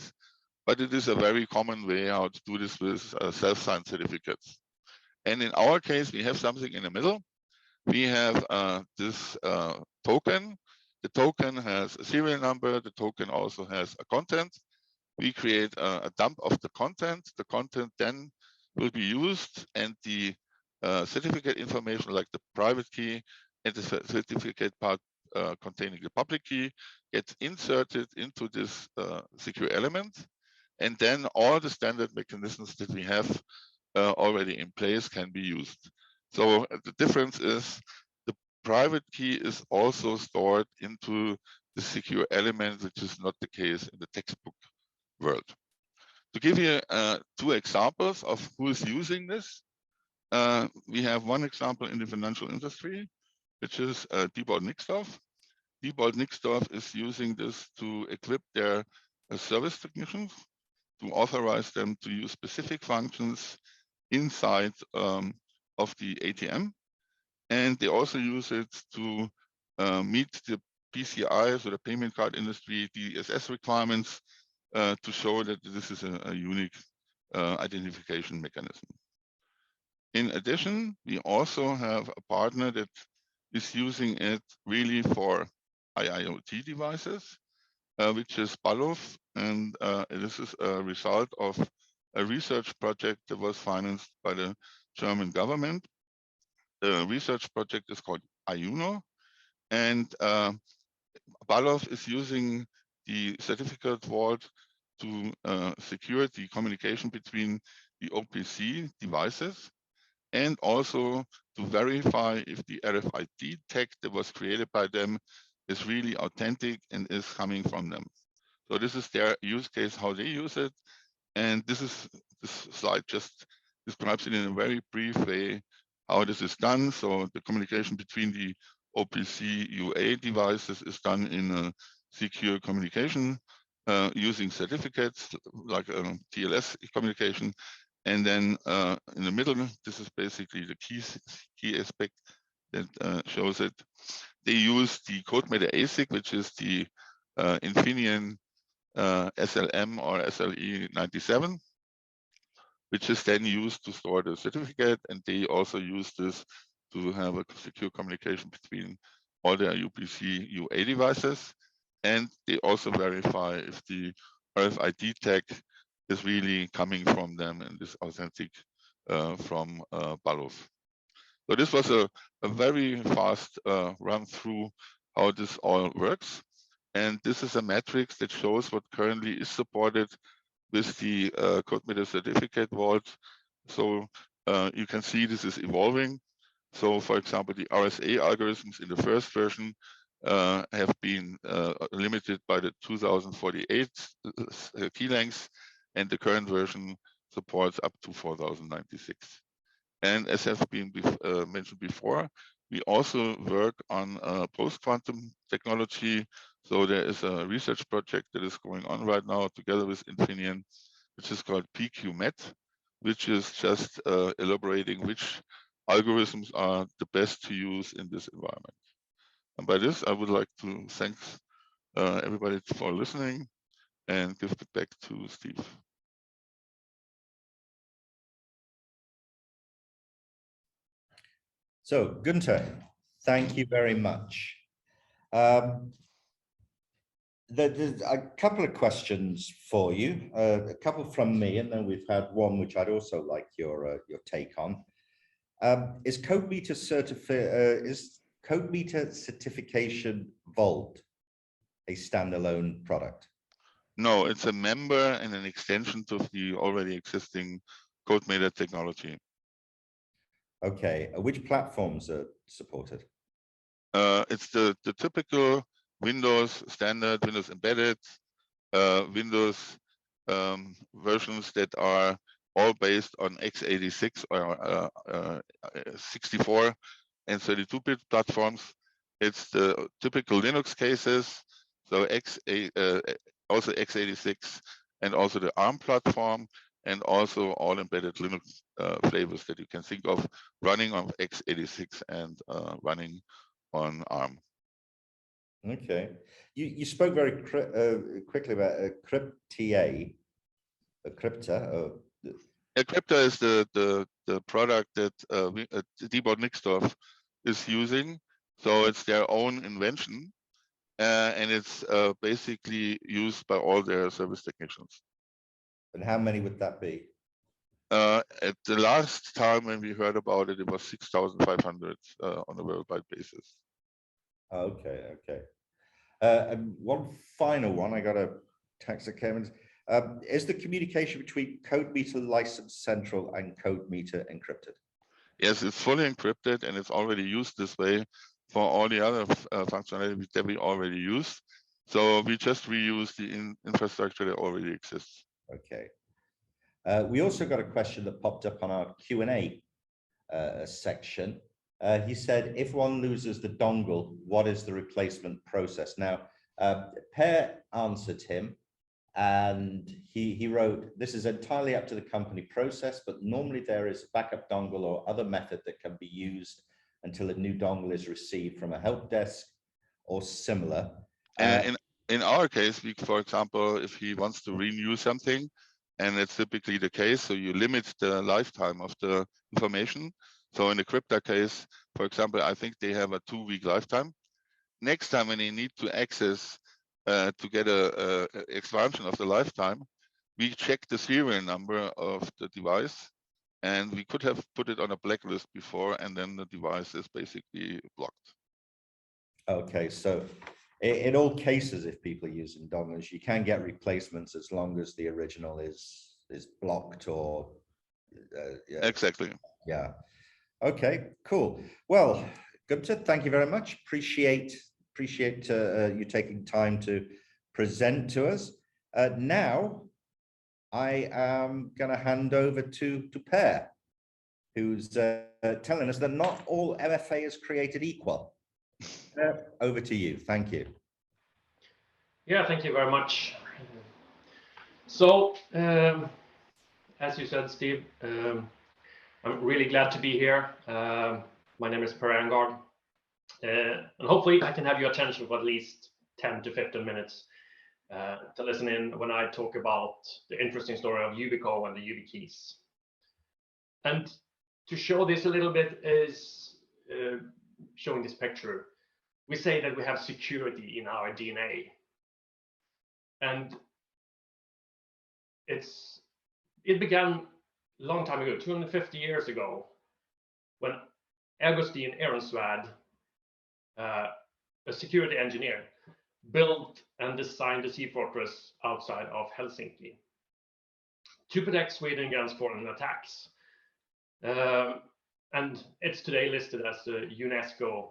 Speaker 4: But it is a very common way how to do this with self-signed certificates. And in our case, we have something in the middle. We have this token. The token has a serial number. The token also has a content. We create a dump of the content. The content then will be used, and the certificate information like the private key and the certificate part containing the public key gets inserted into this secure element. And then all the standard mechanisms that we have already in place can be used. So the difference is the private key is also stored into the secure element, which is not the case in the textbook world. To give you two examples of who is using this, we have one example in the financial industry, which is Diebold Nixdorf. Diebold Nixdorf is using this to equip their service technicians, to authorize them to use specific functions inside of the ATM. And they also use it to meet the PCI, so the payment card industry, DSS requirements to show that this is a unique identification mechanism. In addition, we also have a partner that is using it really for IoT devices, which is Balov, and this is a result of a research project that was financed by the German government. The research project is called IUNO, and Balov is using the certificate vault to secure the communication between the OPC devices, and also to verify if the RFID tag that was created by them is really authentic and is coming from them. So this is their use case, how they use it. And this slide just describes it in a very brief way how this is done. So the communication between the OPC UA devices is done in a secure communication using certificates like TLS communication. And then in the middle, this is basically the key aspect that shows it. They use the CodeMeter ASIC, which is the Infineon SLM or SLE 97, which is then used to store the certificate. And they also use this to have a secure communication between all their UPC UA devices. And they also verify if the RFID tag is really coming from them and is authentic from Balov. So this was a very fast run through how this all works. And this is a matrix that shows what currently is supported with the CodeMeter certificate vault. So you can see this is evolving. So for example, the RSA algorithms in the first version have been limited by the 2048 key length, and the current version supports up to 4096. And as has been mentioned before, we also work on post-quantum technology. So there is a research project that is going on right now together with Infineon, which is called PQMet, which is just elaborating which algorithms are the best to use in this environment. And by this, I would like to thank everybody for listening and give it back to Steve.
Speaker 1: So, Gunther, thank you very much. There's a couple of questions for you, a couple from me, and then we've had one which I'd also like your take on. Is CodeMeter certification Vault a standalone product?
Speaker 4: No, it's a member and an extension to the already existing CodeMeter technology.
Speaker 1: Okay, which platforms are supported?
Speaker 4: It's the typical Windows standard, Windows embedded, Windows versions that are all based on x86 or 64 and 32-bit platforms. It's the typical Linux cases, so also x86 and also the ARM platform, and also all embedded Linux flavors that you can think of running on x86 and running on ARM.
Speaker 1: Okay, you spoke very quickly about Crypta.
Speaker 4: Crypta is the product that Diebold Nixdorf is using. So it's their own invention, and it's basically used by all their service technicians.
Speaker 1: And how many would that be?
Speaker 4: At the last time when we heard about it, it was 6,500 on a worldwide basis.
Speaker 1: Okay, okay. And one final one, I got a text that came in. Is the communication between CodeMeter License Central and CodeMeter encrypted?
Speaker 4: Yes, it's fully encrypted, and it's already used this way for all the other functionality that we already use. So we just reuse the infrastructure that already exists.
Speaker 1: Okay. We also got a question that popped up on our Q&A section. He said, if one loses the dongle, what is the replacement process? Now, Per answered him, and he wrote, this is entirely up to the company process, but normally there is a backup dongle or other method that can be used until a new dongle is received from a help desk or similar.
Speaker 4: In our case, for example, if he wants to renew something, and it's typically the case, so you limit the lifetime of the information. So in the Crypta case, for example, I think they have a 2-week lifetime. Next time when they need to access to get a expansion of the lifetime, we check the serial number of the device, and we could have put it on a blacklist before, and then the device is basically blocked.
Speaker 1: Okay, so in all cases, if people are using dongles, you can get replacements as long as the original is blocked or yeah.
Speaker 4: Exactly.
Speaker 1: Yeah. Okay, cool. Well, Gunther, thank you very much. Appreciate you taking time to present to us. Now, I am going to hand over to Per, who's telling us that not all MFA is created equal. Over to you. Thank you.
Speaker 5: Yeah, thank you very much. So, as you said, Steve, I'm really glad to be here. My name is Per Engard, and hopefully I can have your attention for at least 10 to 15 minutes to listen in when I talk about the interesting story of Yubico and the YubiKeys. And to show this a little bit is showing this picture. We say that we have security in our DNA. And it began long time ago, 250 years ago, when Augustin Ehrensvärd, a security engineer, built and designed the sea fortress outside of Helsinki to protect Sweden against foreign attacks. And it's today listed as the UNESCO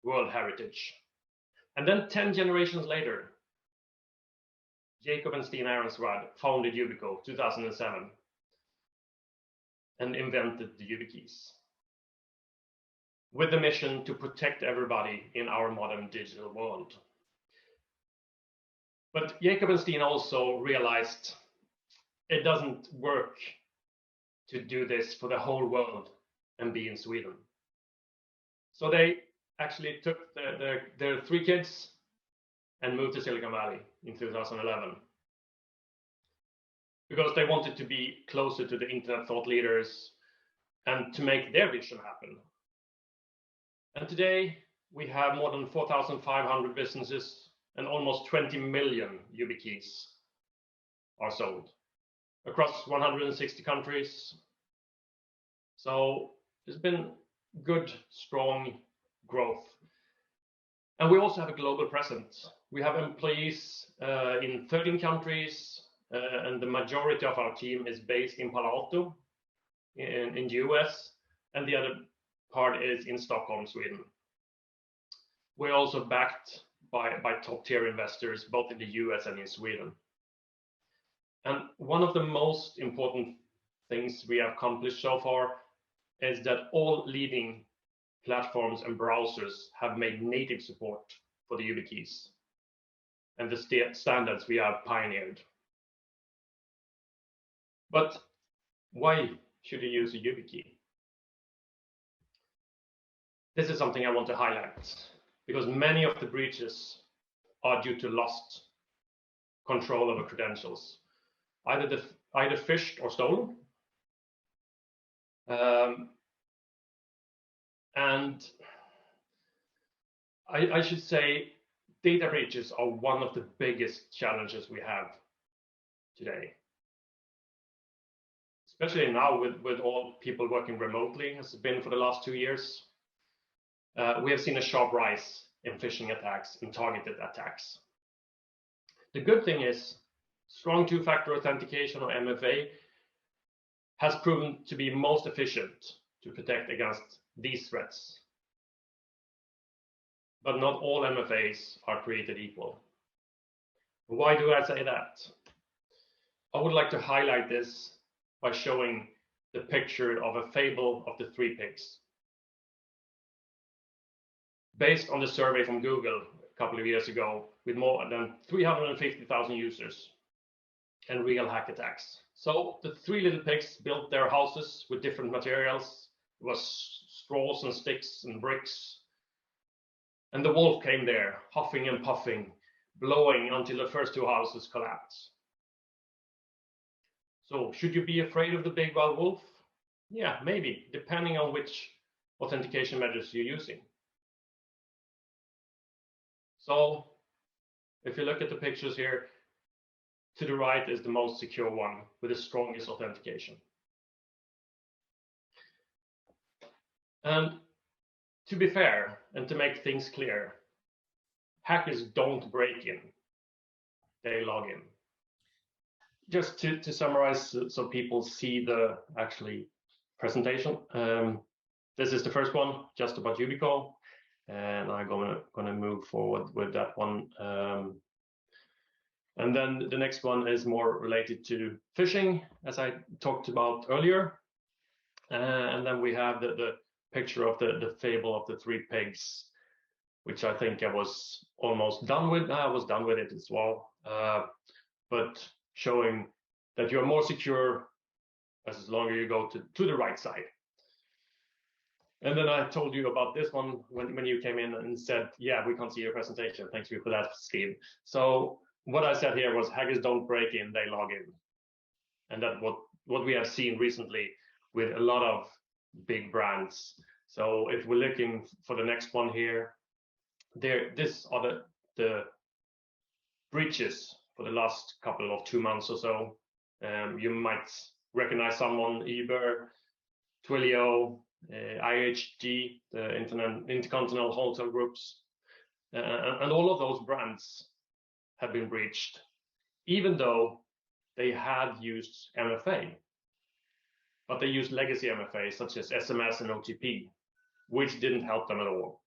Speaker 5: World Heritage. And then 10 generations later, Jacob and Stina Ehrensvärd founded Yubico 2007 and invented the YubiKeys with the mission to protect everybody in our modern digital world. But Jacob and Stina also realized it doesn't work to do this for the whole world and be in Sweden. So they actually took their 3 kids and moved to Silicon Valley in 2011 because they wanted to be closer to the internet thought leaders and to make their vision happen. And today we have more than 4,500 businesses and almost 20 million YubiKeys are sold across 160 countries. So there's been good, strong growth. And we also have a global presence. We have employees in 13 countries, and the majority of our team is based in Palo Alto in the US, and the other part is in Stockholm, Sweden. We're also backed by top-tier investors, both in the US and in Sweden. And one of the most important things we have accomplished so far is that all leading platforms and browsers have made native support for the YubiKeys and the standards we have pioneered. But why should you use a YubiKey? This is something I want to highlight because many of the breaches are due to lost control over credentials, either phished or stolen. And I should say data breaches are one of the biggest challenges we have today. Especially now with all people working remotely, as it's been for the last 2 years. We have seen a sharp rise in phishing attacks and targeted attacks. The good thing is strong two-factor authentication, or MFA, has proven to be most efficient to protect against these threats. But not all MFAs are created equal. Why do I say that? I would like to highlight this by showing the picture of a fable of the 3 pigs. Based on the survey from Google a couple of years ago with more than 350,000 users and real hack attacks. So the 3 little pigs built their houses with different materials. It was straws and sticks and bricks. And the wolf came there, huffing and puffing, blowing until the first 2 houses collapsed. So should you be afraid of the big wild wolf? Yeah, maybe, depending on which authentication measures you're using. So if you look at the pictures here, to the right is the most secure one with the strongest authentication. And to be fair and to make things clear, hackers don't break in, they log in. Just to summarize so people see the actually presentation. This is the first one, just about Yubico, and I'm gonna move forward with that one. And then the next one is more related to phishing, as I talked about earlier. And then we have the picture of the fable of the 3 pigs, which I think I was almost done with. I was done with it as well, but showing that you're more secure as longer you go to the right side. And then I told you about this one when you came in and said, yeah, we can't see your presentation. Thanks for that, Steve. So what I said here was hackers don't break in, they log in. And that's what we have seen recently with a lot of big brands. So if we're looking for the next one here, these are the breaches for the last couple of 2 months or so. You might recognize some on Uber, Twilio, IHG, the Intercontinental Hotel Groups, and all of those brands have been breached, even though they had used MFA. But they used legacy MFA, such as SMS and OTP, which didn't help them at all.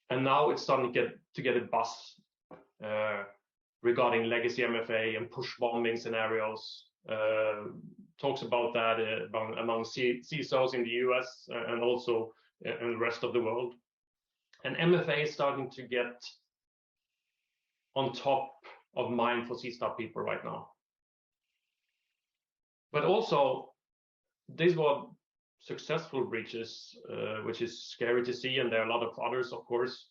Speaker 5: And now it's starting to get a buzz regarding legacy MFA and push bombing scenarios. Talks about that among CISOs in the US and also in the rest of the world. And MFA is starting to get on top of mind for C-star people right now. But also, these were successful breaches, which is scary to see, and there are a lot of others, of course.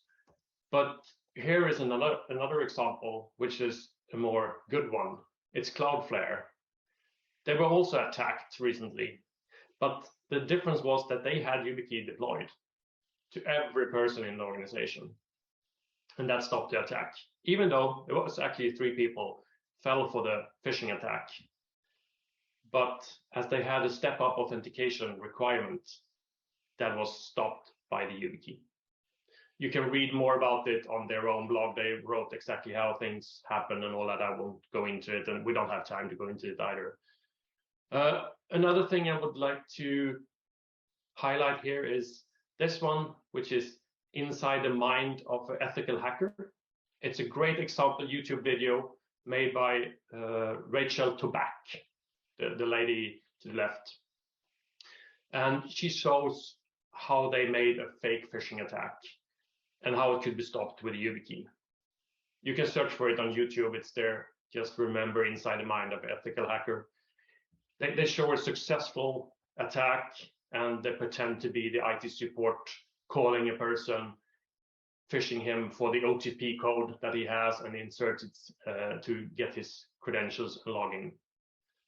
Speaker 5: But here is another example, which is a more good one. It's Cloudflare. They were also attacked recently, but the difference was that they had YubiKey deployed to every person in the organization, and that stopped the attack, even though it was actually 3 people fell for the phishing attack. But as they had a step-up authentication requirement, that was stopped by the YubiKey. You can read more about it on their own blog. They wrote exactly how things happen and all that. I won't go into it, and we don't have time to go into it either. Another thing I would like to highlight here is this one, which is Inside the Mind of an Ethical Hacker. It's a great example YouTube video made by Rachel Toback, the lady to the left. And she shows how they made a fake phishing attack and how it could be stopped with a YubiKey. You can search for it on YouTube, it's there. Just remember Inside the Mind of an Ethical Hacker. They show a successful attack, and they pretend to be the IT support calling a person, phishing him for the OTP code that he has, and insert it to get his credentials and login.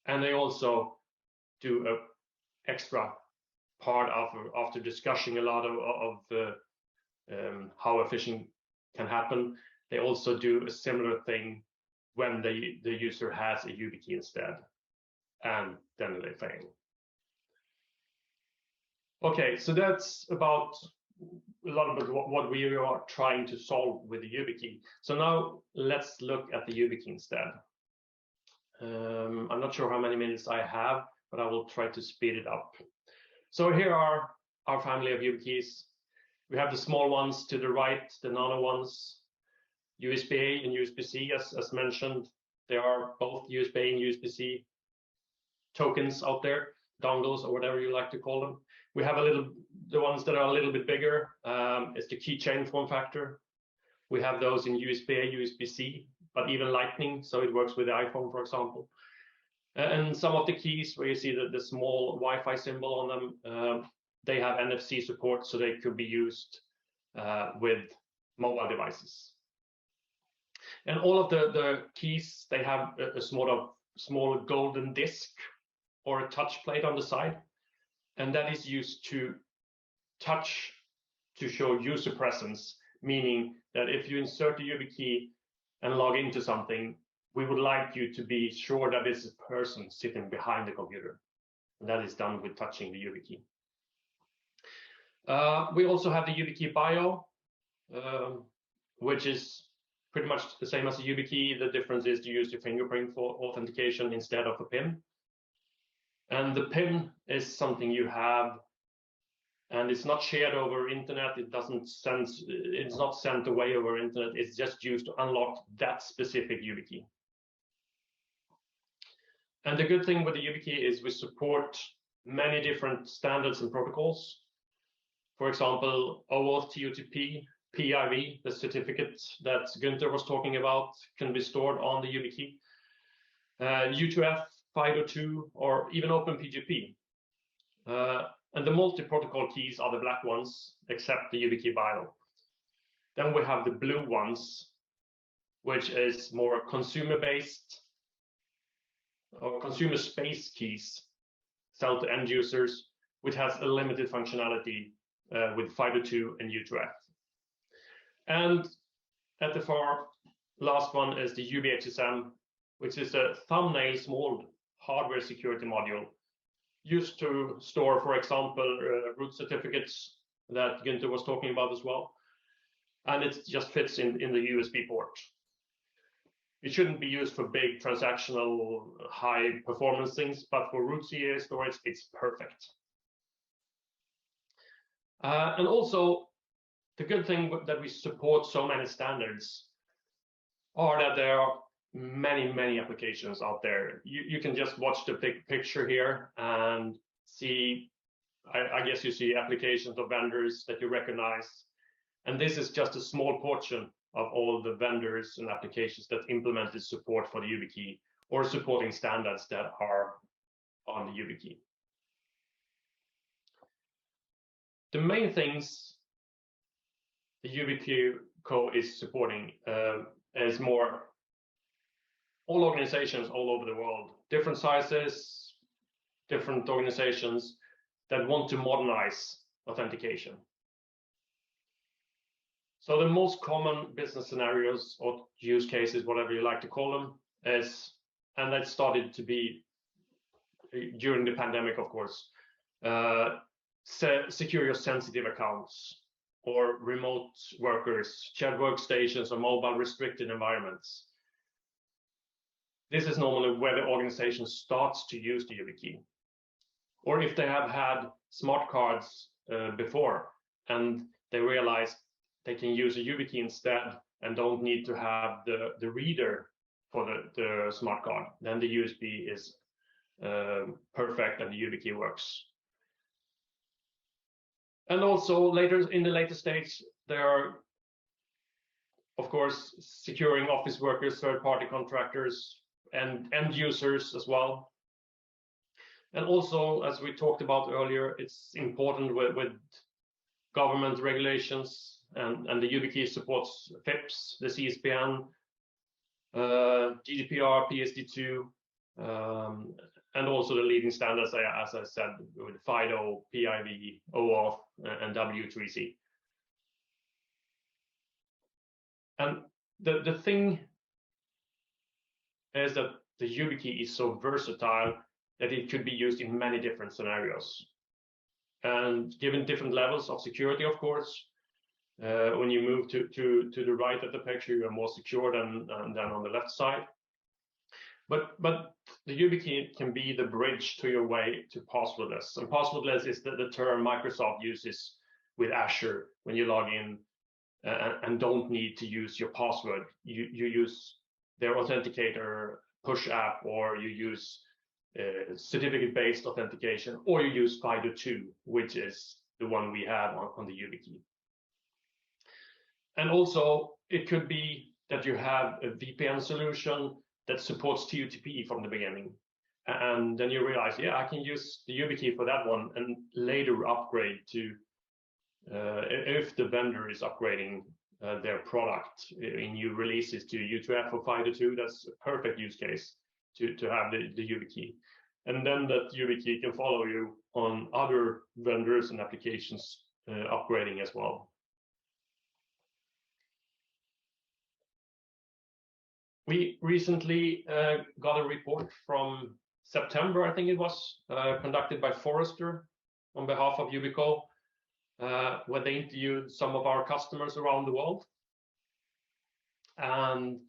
Speaker 5: And they also do an extra part after discussing a lot of how a phishing can happen. They also do a similar thing when the user has a YubiKey instead, and then they fail. Okay, so that's about a lot of what we are trying to solve with the YubiKey. So now let's look at the YubiKey instead. I'm not sure how many minutes I have, but I will try to speed it up. So here are our family of YubiKeys. We have the small ones to the right, the nano ones, USB-A and USB-C, as mentioned. There are both USB-A and USB-C tokens out there, dongles or whatever you like to call them. We have the ones that are a little bit bigger. It's the keychain form factor. We have those in USB-A, USB-C, but even Lightning, so it works with the iPhone, for example. And some of the keys where you see the small Wi-Fi symbol on them, they have NFC support, so they could be used with mobile devices. And all of the keys, they have a small golden disc or a touch plate on the side, and that is used to touch to show user presence, meaning that if you insert a YubiKey and log into something, we would like you to be sure that it's a person sitting behind the computer. And that is done with touching the YubiKey. We also have the YubiKey Bio, which is pretty much the same as a YubiKey. The difference is to use your fingerprint for authentication instead of a PIN. And the PIN is something you have, and it's not shared over internet. It's not sent away over internet. It's just used to unlock that specific YubiKey. And the good thing with the YubiKey is we support many different standards and protocols. For example, OAuth TOTP, PIV, the certificate that Günther was talking about, can be stored on the YubiKey. U2F, FIDO2, or even OpenPGP. And the multi-protocol keys are the black ones, except the YubiKey Bio. Then we have the blue ones, which is more consumer-based or consumer space keys, sell to end users, which has a limited functionality with FIDO2 and U2F. And at the far last one is the UBXSM, which is a thumbnail small hardware security module used to store, for example, root certificates that Günther was talking about as well. And it just fits in the USB port. It shouldn't be used for big transactional high performance things, but for root CA storage, it's perfect. And also, the good thing that we support so many standards are that there are many applications out there. You can just watch the picture here and see, I guess you see applications of vendors that you recognize. And this is just a small portion of all the vendors and applications that implemented support for the YubiKey or supporting standards that are on the YubiKey. The main things the YubiKey code is supporting is more all organizations all over the world, different sizes, different organizations that want to modernize authentication. So the most common business scenarios or use cases, whatever you like to call them, is, and that started to be during the pandemic, of course, secure your sensitive accounts or remote workers, shared workstations or mobile restricted environments. This is normally where the organization starts to use the YubiKey. Or if they have had smart cards before and they realize they can use a YubiKey instead and don't need to have the reader for the smart card, then the USB is perfect and the YubiKey works. And also in the later stage, there are, of course, securing office workers, third-party contractors, and end users as well. And also, as we talked about earlier, it's important with government regulations, and the YubiKey supports FIPS, the CSPN, GDPR, PSD2, and also the leading standards, as I said, with FIDO, PIV, OAuth, and W3C. And the thing is that the YubiKey is so versatile that it could be used in many different scenarios. And given different levels of security, of course, when you move to the right of the picture, you're more secure than on the left side. But the YubiKey can be the bridge to your way to passwordless. And passwordless is the term Microsoft uses with Azure when you log in and don't need to use your password. You use their authenticator push app, or you use certificate-based authentication, or you use FIDO2, which is the one we have on the YubiKey. And also, it could be that you have a VPN solution that supports TUTP from the beginning. And then you realize, yeah, I can use the YubiKey for that one and later upgrade to, if the vendor is upgrading their product in new releases to U2F or FIDO2, that's a perfect use case to have the YubiKey. And then that YubiKey can follow you on other vendors and applications upgrading as well. We recently got a report from September, I think it was, conducted by Forrester on behalf of Yubico, where they interviewed some of our customers around the world. And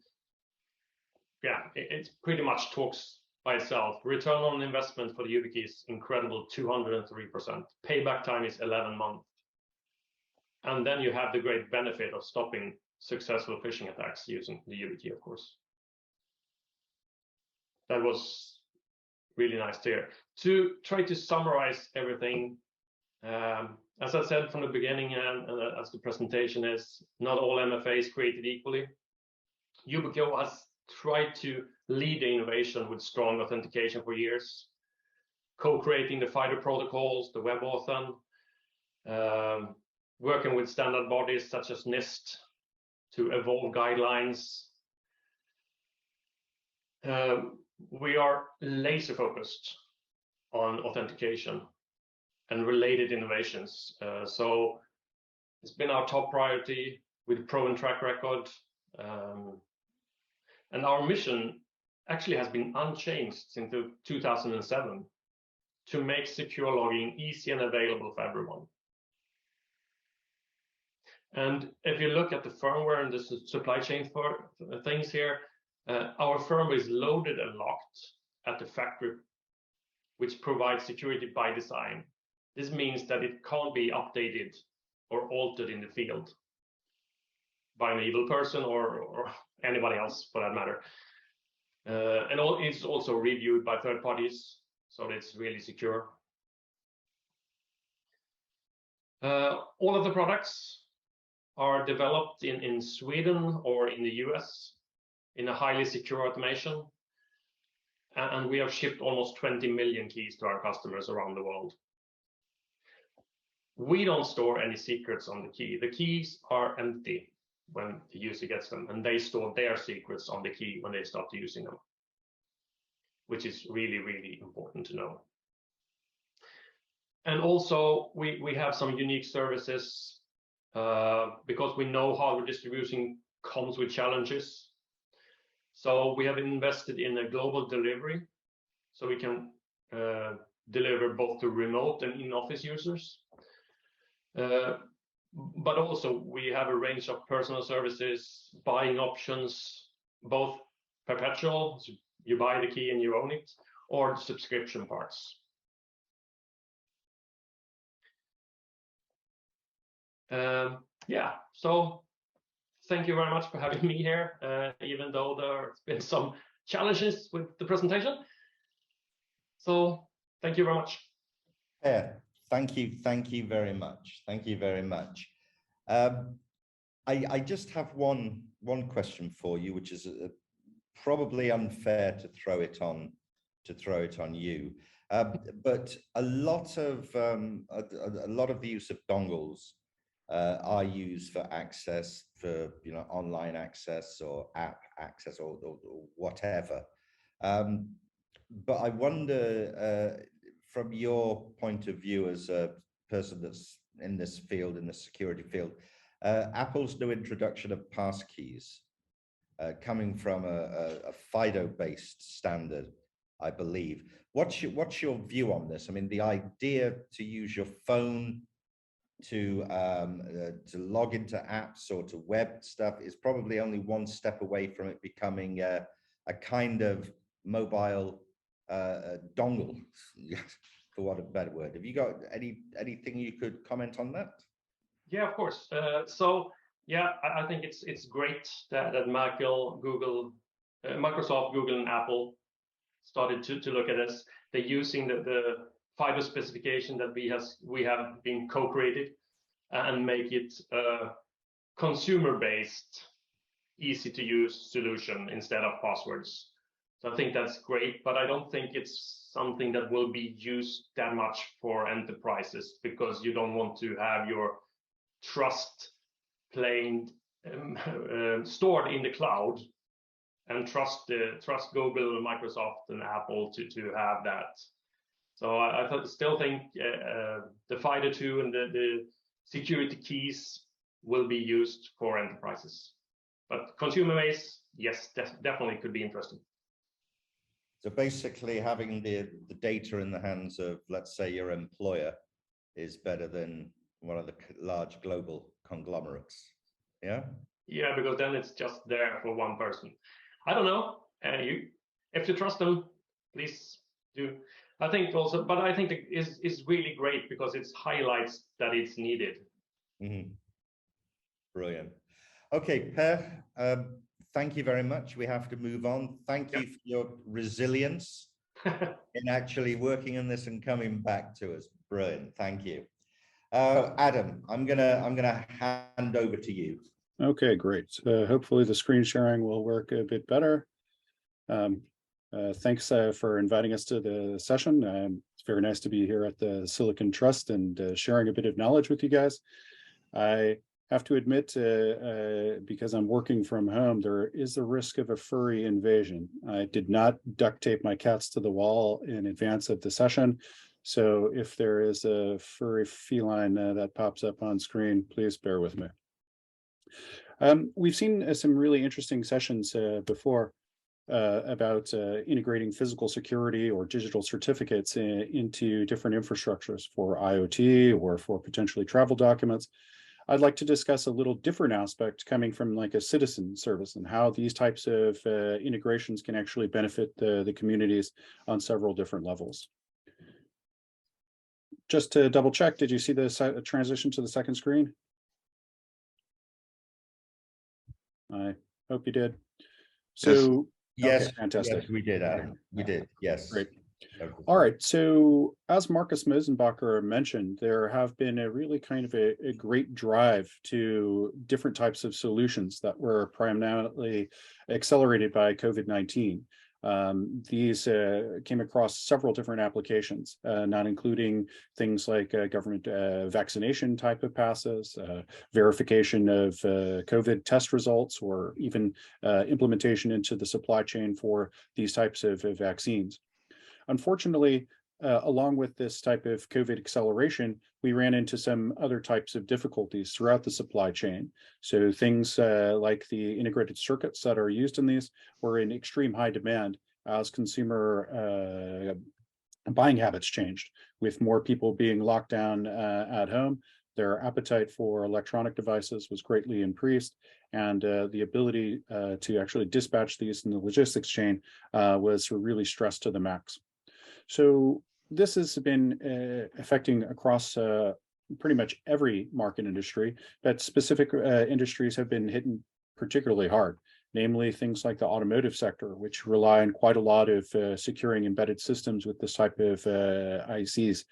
Speaker 5: yeah, it pretty much talks by itself. Return on investment for the YubiKey is incredible, 203%. Payback time is 11 months. And then you have the great benefit of stopping successful phishing attacks using the YubiKey, of course. That was really nice to hear. To try to summarize everything, as I said from the beginning, and as the presentation is, not all MFA is created equally. Yubico has tried to lead the innovation with strong authentication for years, co-creating the FIDO protocols, the WebAuthn, working with standard bodies such as NIST to evolve guidelines. We are laser focused on authentication and related innovations. So it's been our top priority with proven track record. And our mission actually has been unchanged since 2007 to make secure login easy and available for everyone. And if you look at the firmware and the supply chain for things here, our firmware is loaded and locked at the factory, which provides security by design. This means that it can't be updated or altered in the field by an evil person or anybody else for that matter. And it's also reviewed by third parties, so it's really secure. All of the products are developed in Sweden or in the US in a highly secure automation. And we have shipped almost 20 million keys to our customers around the world. We don't store any secrets on the key. The keys are empty when the user gets them, and they store their secrets on the key when they start using them, which is really, really important to know. And also, we have some unique services because we know hardware distribution comes with challenges. So we have invested in a global delivery, so we can deliver both to remote and in-office users. But also we have a range of personal services, buying options, both perpetual, so you buy the key and you own it, or subscription parts. Yeah, so thank you very much for having me here, even though there's been some challenges with the presentation. So thank you very much.
Speaker 1: Yeah, thank you very much. Thank you very much. I just have one question for you, which is probably unfair to throw it on you. But a lot of the use of dongles are used for access, for online access or app access or whatever. But I wonder, from your point of view as a person that's in this field, in the security field, Apple's new introduction of passkeys, coming from a FIDO-based standard, I believe. What's your view on this? I mean, the idea to use your phone to log into apps or to web stuff is probably only one step away from it becoming a kind of mobile dongle, for what a better word. Have you got anything you could comment on that?
Speaker 5: Yeah, of course. So yeah, I think it's great that Microsoft, Google, and Apple started to look at this. They're using the FIDO specification that we have been co-created and make it a consumer-based, easy-to-use solution instead of passwords. So I think that's great, but I don't think it's something that will be used that much for enterprises, because you don't want to have your trust plane stored in the cloud and trust Google, Microsoft, and Apple to have that. So I still think the FIDO2 and the security keys will be used for enterprises. But consumer base, yes, definitely could be interesting.
Speaker 1: So basically having the data in the hands of, let's say, your employer is better than one of the large global conglomerates. Yeah? Yeah, because then it's just there for one person. I don't know. If you trust them, please do. I think also, but I think it's really great because it highlights that it's needed. Mm-hmm. Brilliant. Okay, Per, thank you very much. We have to move on. Thank you for your resilience in actually working on this and coming back to us. Brilliant. Thank you. Adam, I'm gonna hand over to you.
Speaker 6: Okay, great. Hopefully the screen sharing will work a bit better. Thanks for inviting us to the session. It's very nice to be here at the Silicon Trust and sharing a bit of knowledge with you guys. I have to admit, because I'm working from home, there is a risk of a furry invasion. I did not duct tape my cats to the wall in advance of the session. So if there is a furry feline that pops up on screen, please bear with me. We've seen some really interesting sessions before. about integrating physical security or digital certificates into different infrastructures for IoT or for potentially travel documents. I'd like to discuss a little different aspect coming from like a citizen service and how these types of integrations can actually benefit the communities on several different levels. Just to double check, did you see the transition to the second screen? I hope you did. So,
Speaker 1: yes,
Speaker 6: okay, fantastic.
Speaker 1: yes, we did, Adam. We did, yes.
Speaker 6: Great. All right, so as Marcus Mosenbacher mentioned, there have been a really kind of a great drive to different types of solutions that were primarily accelerated by COVID-19. These came across several different applications, not including things like government vaccination type of passes, verification of COVID test results, or even implementation into the supply chain for these types of vaccines. Unfortunately, along with this type of COVID acceleration, we ran into some other types of difficulties throughout the supply chain. So things like the integrated circuits that are used in these were in extreme high demand as consumer buying habits changed, with more people being locked down at home. Their appetite for electronic devices was greatly increased, and the ability to actually dispatch these in the logistics chain was really stressed to the max. So this has been affecting across pretty much every market industry, but specific industries have been hit particularly hard, namely things like the automotive sector, which rely on quite a lot of securing embedded systems with this type of ICs,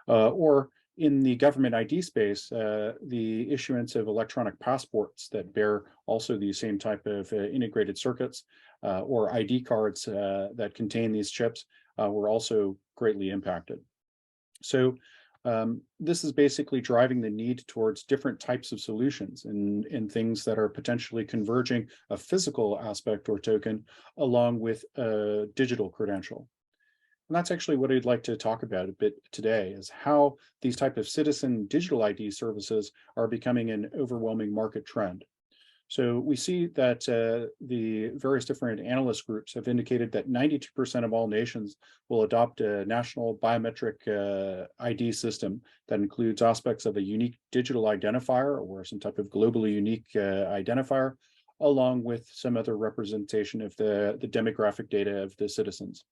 Speaker 6: or in the government ID space, the issuance of electronic passports that bear also the same type of integrated circuits or ID cards that contain these chips were also greatly impacted. So this is basically driving the need towards different types of solutions and things that are potentially converging a physical aspect or token along with a digital credential. And that's actually what I'd like to talk about a bit today, is how these type of citizen digital ID services are becoming an overwhelming market trend. So we see that the various different analyst groups have indicated that 92% of all nations will adopt a national biometric ID system that includes aspects of a unique digital identifier or some type of globally unique identifier, along with some other representation of the demographic data of the citizens.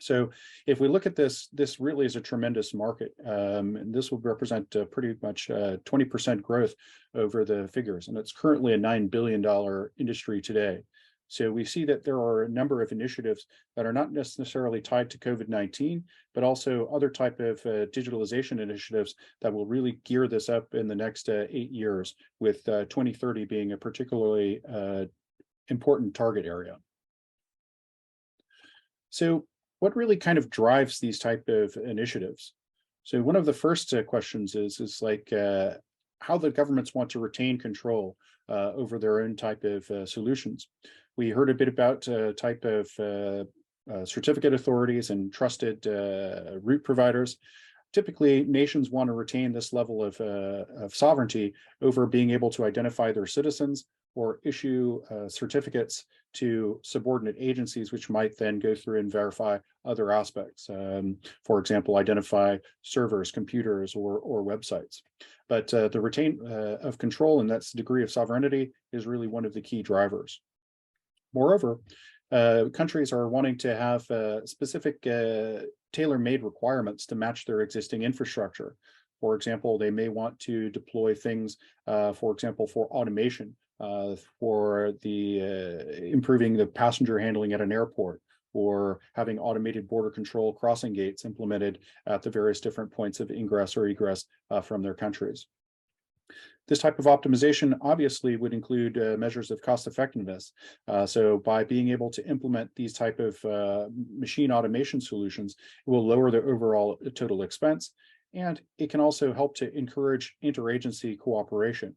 Speaker 6: So if we look at this, this really is a tremendous market. And this will represent pretty much 20% growth over the figures. And it's currently a $9 billion industry today. So we see that there are a number of initiatives that are not necessarily tied to COVID-19, but also other type of digitalization initiatives that will really gear this up in the next 8 years, with 2030 being a particularly important target area. So what really kind of drives these type of initiatives? So one of the first questions is like how the governments want to retain control over their own type of solutions. We heard a bit about type of certificate authorities and trusted root providers. Typically, nations want to retain this level of sovereignty over being able to identify their citizens or issue certificates to subordinate agencies, which might then go through and verify other aspects. For example, identify servers, computers, or websites. But the retain of control and that degree of sovereignty is really one of the key drivers. Moreover, countries are wanting to have specific tailor-made requirements to match their existing infrastructure. For example, they may want to deploy things, for example, for automation, for the improving the passenger handling at an airport, or having automated border control crossing gates implemented at the various different points of ingress or egress from their countries. This type of optimization obviously would include measures of cost effectiveness. So by being able to implement these type of machine automation solutions, it will lower the overall total expense, and it can also help to encourage interagency cooperation.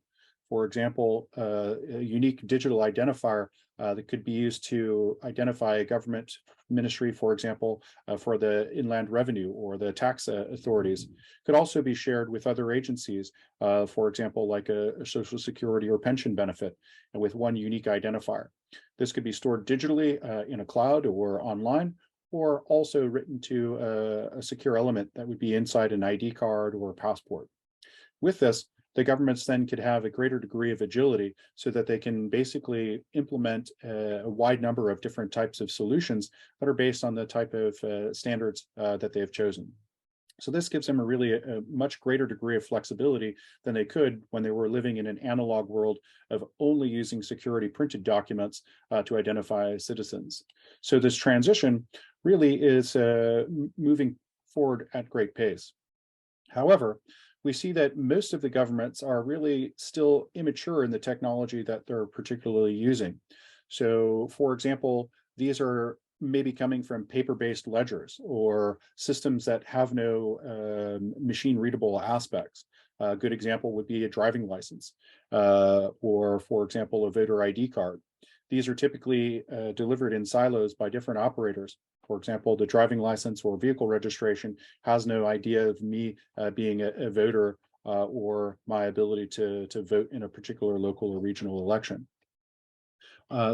Speaker 6: For example, a unique digital identifier that could be used to identify a government ministry, for example, for the inland revenue or the tax authorities, could also be shared with other agencies, for example, like a social security or pension benefit, and with one unique identifier. This could be stored digitally in a cloud or online, or also written to a secure element that would be inside an ID card or a passport. With this, the governments then could have a greater degree of agility so that they can basically implement a wide number of different types of solutions that are based on the type of standards that they have chosen. So this gives them a much greater degree of flexibility than they could when they were living in an analog world of only using security printed documents to identify citizens. So this transition really is moving forward at great pace. However, we see that most of the governments are really still immature in the technology that they're particularly using. So, for example, these are maybe coming from paper-based ledgers or systems that have no machine-readable aspects. A good example would be a driving license, or, for example, a voter ID card. These are typically delivered in silos by different operators. For example, the driving license or vehicle registration has no idea of me being a voter or my ability to vote in a particular local or regional election.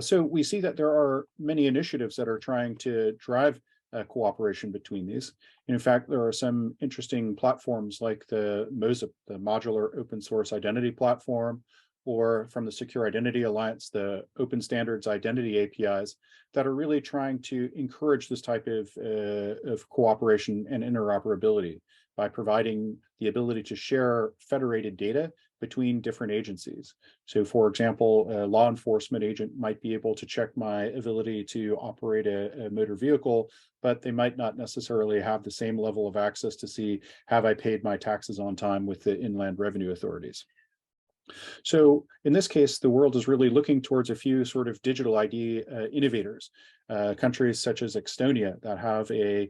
Speaker 6: So we see that there are many initiatives that are trying to drive cooperation between these. And in fact, there are some interesting platforms like the MOSIP, the Modular Open Source Identity Platform, or from the Secure Identity Alliance, the Open Standards Identity APIs, that are really trying to encourage this type of cooperation and interoperability by providing the ability to share federated data between different agencies. So for example, a law enforcement agent might be able to check my ability to operate a motor vehicle, but they might not necessarily have the same level of access to see, have I paid my taxes on time with the inland revenue authorities? So in this case, the world is really looking towards a few sort of digital ID innovators, countries such as Estonia that have a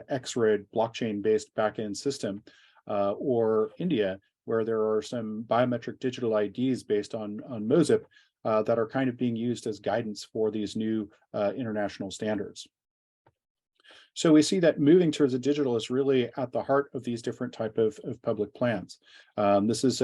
Speaker 6: X-RID blockchain-based backend system, or India, where there are some biometric digital IDs based on MOSIP that are kind of being used as guidance for these new international standards. So we see that moving towards the digital is really at the heart of these different type of public plans. This is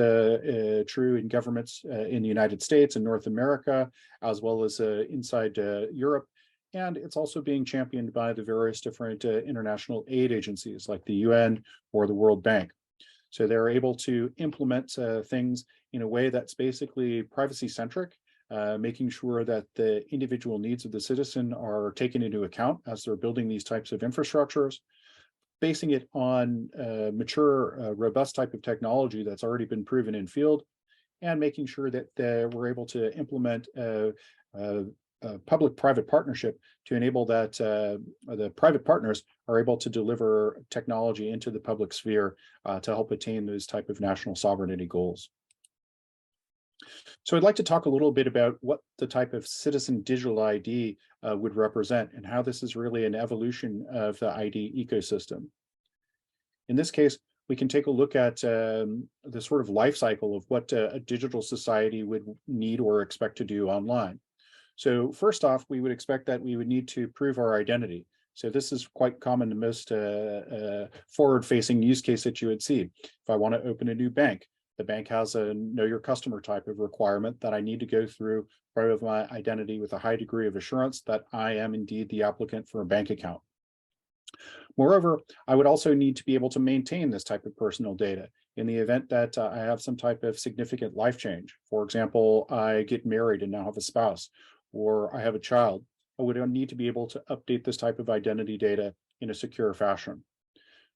Speaker 6: true in governments in the United States and North America, as well as inside Europe. And it's also being championed by the various different international aid agencies like the UN or the World Bank. So they're able to implement things in a way that's basically privacy-centric, making sure that the individual needs of the citizen are taken into account as they're building these types of infrastructures, basing it on mature, robust type of technology that's already been proven in field, and making sure that we're able to implement a public-private partnership to enable that the private partners are able to deliver technology into the public sphere to help attain those type of national sovereignty goals. So I'd like to talk a little bit about what the type of citizen digital ID would represent and how this is really an evolution of the ID ecosystem. In this case, we can take a look at the sort of life cycle of what a digital society would need or expect to do online. So first off, we would expect that we would need to prove our identity. So this is quite common to most forward-facing use case that you would see. If I want to open a new bank, the bank has a know your customer type of requirement that I need to go through part of my identity with a high degree of assurance that I am indeed the applicant for a bank account. Moreover, I would also need to be able to maintain this type of personal data in the event that I have some type of significant life change. For example, I get married and now have a spouse, or I have a child. I would need to be able to update this type of identity data in a secure fashion.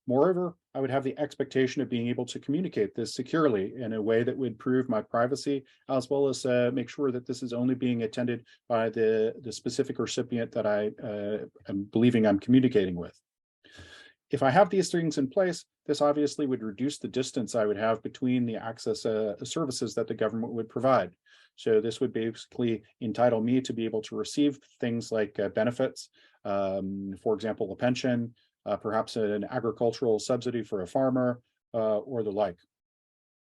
Speaker 6: Moreover, I would have the expectation of being able to communicate this securely in a way that would prove my privacy, as well as make sure that this is only being attended by the specific recipient that I am believing I'm communicating with. If I have these things in place, this obviously would reduce the distance I would have between the access services that the government would provide. So this would basically entitle me to be able to receive things like benefits, for example, a pension, perhaps an agricultural subsidy for a farmer, or the like.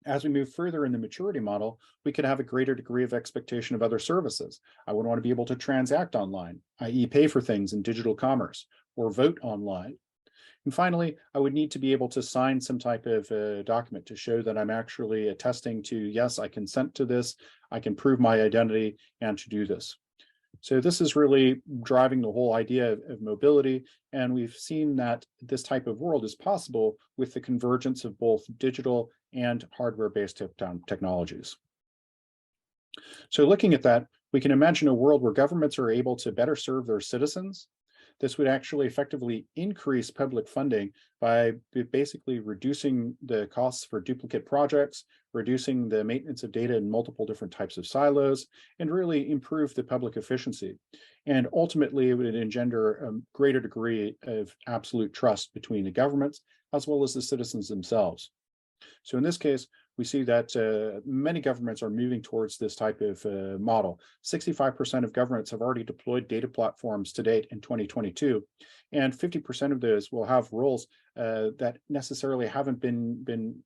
Speaker 6: As we move further in the maturity model, we could have a greater degree of expectation of other services. I would want to be able to transact online, i.e. pay for things in digital commerce, or vote online. And finally, I would need to be able to sign some type of document to show that I'm actually attesting to, yes, I consent to this, I can prove my identity and to do this. So this is really driving the whole idea of mobility. And we've seen that this type of world is possible with the convergence of both digital and hardware-based technologies. So looking at that, we can imagine a world where governments are able to better serve their citizens. This would actually effectively increase public funding by basically reducing the costs for duplicate projects, reducing the maintenance of data in multiple different types of silos, and really improve the public efficiency. And ultimately, it would engender a greater degree of absolute trust between the governments as well as the citizens themselves. So in this case, we see that many governments are moving towards this type of model. 65% of governments have already deployed data platforms to date in 2022, and 50% of those will have roles that necessarily haven't been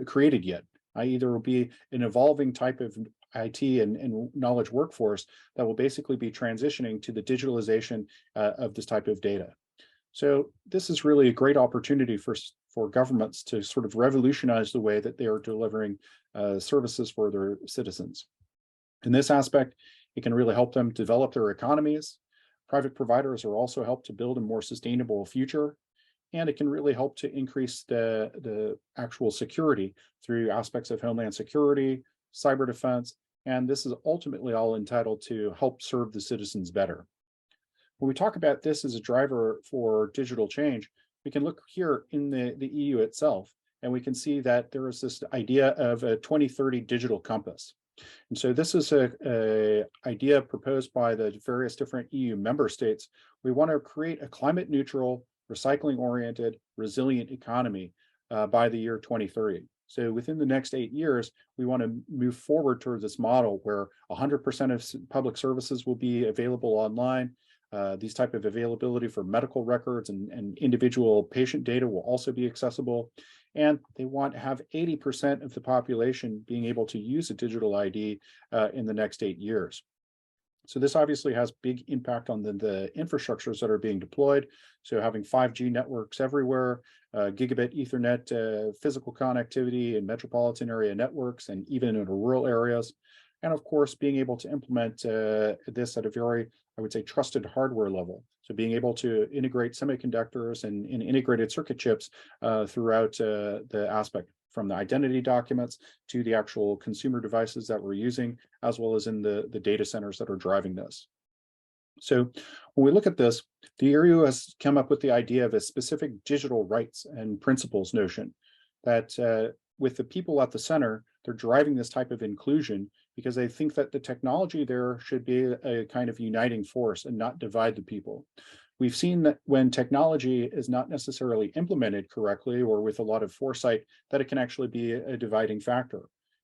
Speaker 6: created yet. I.e., there will be an evolving type of IT and knowledge workforce that will basically be transitioning to the digitalization of this type of data. So this is really a great opportunity for governments to sort of revolutionize the way that they are delivering services for their citizens. In this aspect, it can really help them develop their economies. Private providers are also help to build a more sustainable future, and it can really help to increase the actual security through aspects of homeland security, cyber defense, and this is ultimately all entitled to help serve the citizens better. When we talk about this as a driver for digital change, we can look here in the EU itself, and we can see that there is this idea of a 2030 digital compass. And so this is a idea proposed by the various different EU member states. We want to create a climate neutral, recycling oriented, resilient economy by the year 2030. So within the next 8 years, we want to move forward towards this model where 100% of public services will be available online. These type of availability for medical records and individual patient data will also be accessible. And they want to have 80% of the population being able to use a digital ID in the next 8 years. So this obviously has big impact on the infrastructures that are being deployed. So having 5G networks everywhere, gigabit Ethernet, physical connectivity in metropolitan area networks, and even in rural areas. And of course, being able to implement this at a very, I would say, trusted hardware level. So being able to integrate semiconductors and integrated circuit chips throughout the aspect, from the identity documents to the actual consumer devices that we're using, as well as in the data centers that are driving this. So when we look at this, the EU has come up with the idea of a specific digital rights and principles notion that with the people at the center, they're driving this type of inclusion because they think that the technology there should be a kind of uniting force and not divide the people. We've seen that when technology is not necessarily implemented correctly or with a lot of foresight, that it can actually be a dividing factor.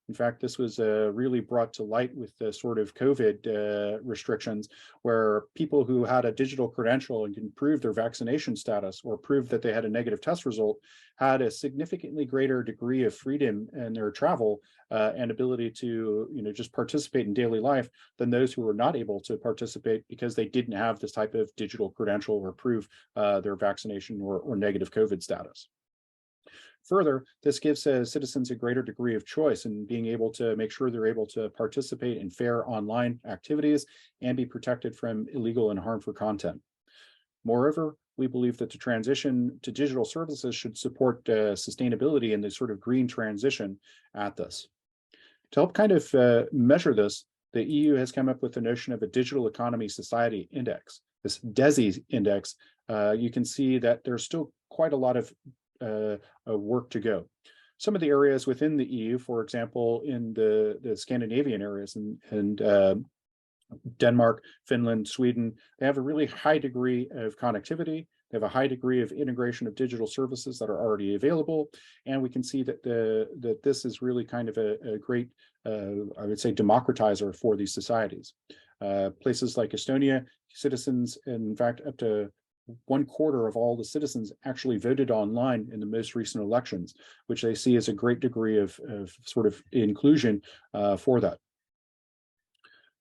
Speaker 6: In fact, this was really brought to light with the sort of COVID restrictions, where people who had a digital credential and can prove their vaccination status or prove that they had a negative test result had a significantly greater degree of freedom in their travel and ability to, just participate in daily life than those who were not able to participate because they didn't have this type of digital credential or prove their vaccination or negative COVID status. Further, this gives citizens a greater degree of choice in being able to make sure they're able to participate in fair online activities and be protected from illegal and harmful content. Moreover, we believe that the transition to digital services should support sustainability and the sort of green transition at this. To help kind of measure this, the EU has come up with the notion of a digital economy society index. This DESI index, you can see that there's still quite a lot of work to go. Some of the areas within the EU, for example, in the Scandinavian areas and Denmark, Finland, Sweden, they have a really high degree of connectivity. They have a high degree of integration of digital services that are already available. And we can see that that this is really kind of a great, I would say, democratizer for these societies. Places like Estonia, citizens, in fact, up to 1/4 of all the citizens actually voted online in the most recent elections, which they see as a great degree of sort of inclusion for that.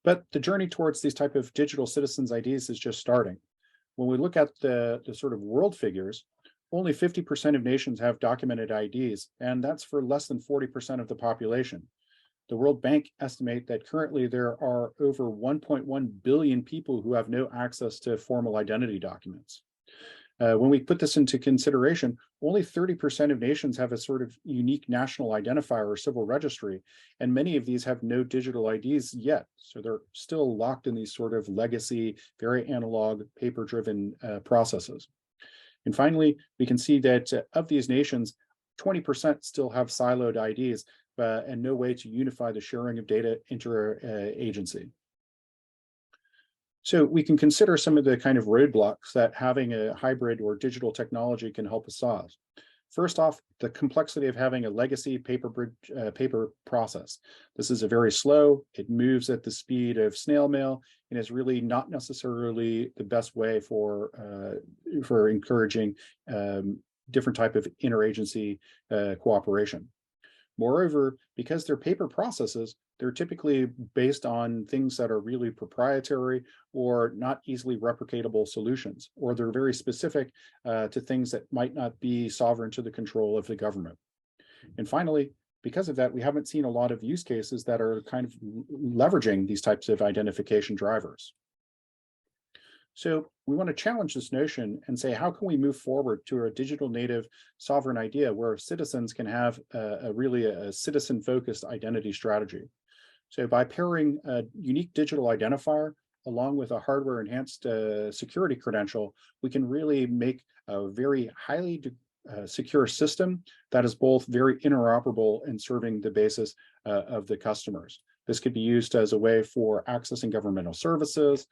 Speaker 6: But the journey towards these type of digital citizens IDs is just starting. When we look at the sort of world figures, only 50% of nations have documented IDs, and that's for less than 40% of the population. The World Bank estimate that currently there are over 1.1 billion people who have no access to formal identity documents. When we put this into consideration, only 30% of nations have a sort of unique national identifier or civil registry, and many of these have no digital IDs yet. So they're still locked in these sort of legacy, very analog, paper-driven processes. And finally, we can see that of these nations, 20% still have siloed IDs and no way to unify the sharing of data inter-agency. So we can consider some of the kind of roadblocks that having a hybrid or digital technology can help us solve. First off, the complexity of having a legacy paper process. This is a very slow, it moves at the speed of snail mail, and is really not necessarily the best way for encouraging different type of interagency cooperation. Moreover, because they're paper processes, they're typically based on things that are really proprietary or not easily replicatable solutions, or they're very specific to things that might not be sovereign to the control of the government. And finally, because of that, we haven't seen a lot of use cases that are kind of leveraging these types of identification drivers. So we want to challenge this notion and say, how can we move forward to a digital native sovereign idea where citizens can have really a citizen-focused identity strategy? So by pairing a unique digital identifier along with a hardware-enhanced security credential, we can really make a very highly secure system that is both very interoperable and serving the basis of the customers. This could be used as a way for accessing governmental services,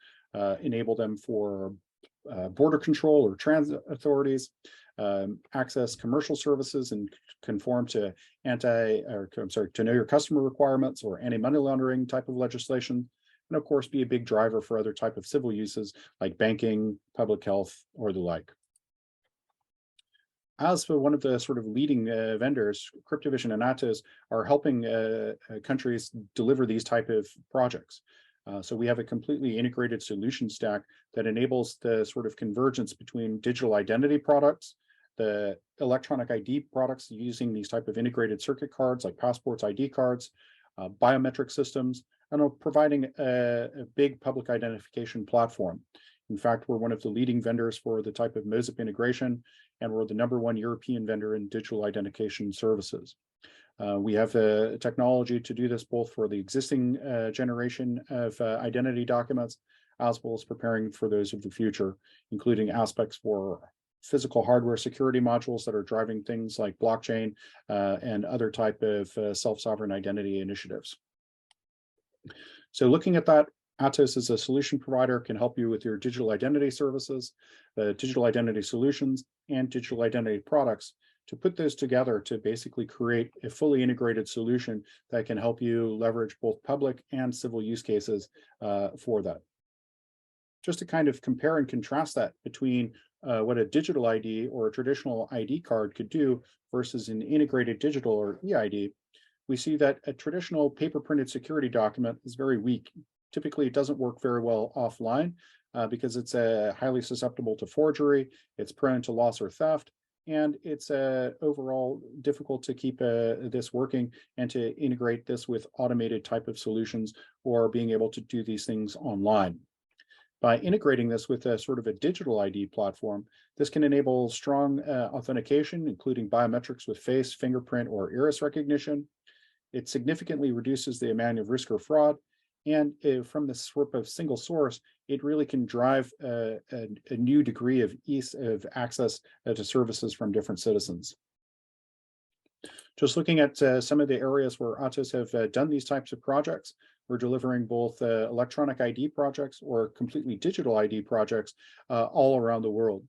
Speaker 6: enable them for border control or transit authorities, access commercial services and conform to to know your customer requirements or anti-money laundering type of legislation, and of course be a big driver for other type of civil uses like banking, public health, or the like. As for one of the sort of leading vendors, CryptoVision and Atos are helping countries deliver these type of projects. So we have a completely integrated solution stack that enables the sort of convergence between digital identity products, the electronic ID products using these type of integrated circuit cards like passports, ID cards, biometric systems, and providing a big public identification platform. In fact, we're one of the leading vendors for the type of MOSIP integration, and we're the #1 European vendor in digital identification services. We have the technology to do this both for the existing generation of identity documents, as well as preparing for those of the future, including aspects for physical hardware security modules that are driving things like blockchain and other type of self-sovereign identity initiatives. So looking at that, Atos as a solution provider can help you with your digital identity services, digital identity solutions, and digital identity products to put those together to basically create a fully integrated solution that can help you leverage both public and civil use cases for that. Just to kind of compare and contrast that between what a digital ID or a traditional ID card could do versus an integrated digital or eID, we see that a traditional paper printed security document is very weak. Typically, it doesn't work very well offline because it's highly susceptible to forgery, it's prone to loss or theft, and it's overall difficult to keep this working and to integrate this with automated type of solutions or being able to do these things online. By integrating this with a sort of a digital ID platform, this can enable strong authentication, including biometrics with face, fingerprint, or iris recognition. It significantly reduces the amount of risk or fraud. And from this sort of single source, it really can drive a new degree of ease of access to services from different citizens. Just looking at some of the areas where Atos have done these types of projects, we're delivering both electronic ID projects or completely digital ID projects all around the world.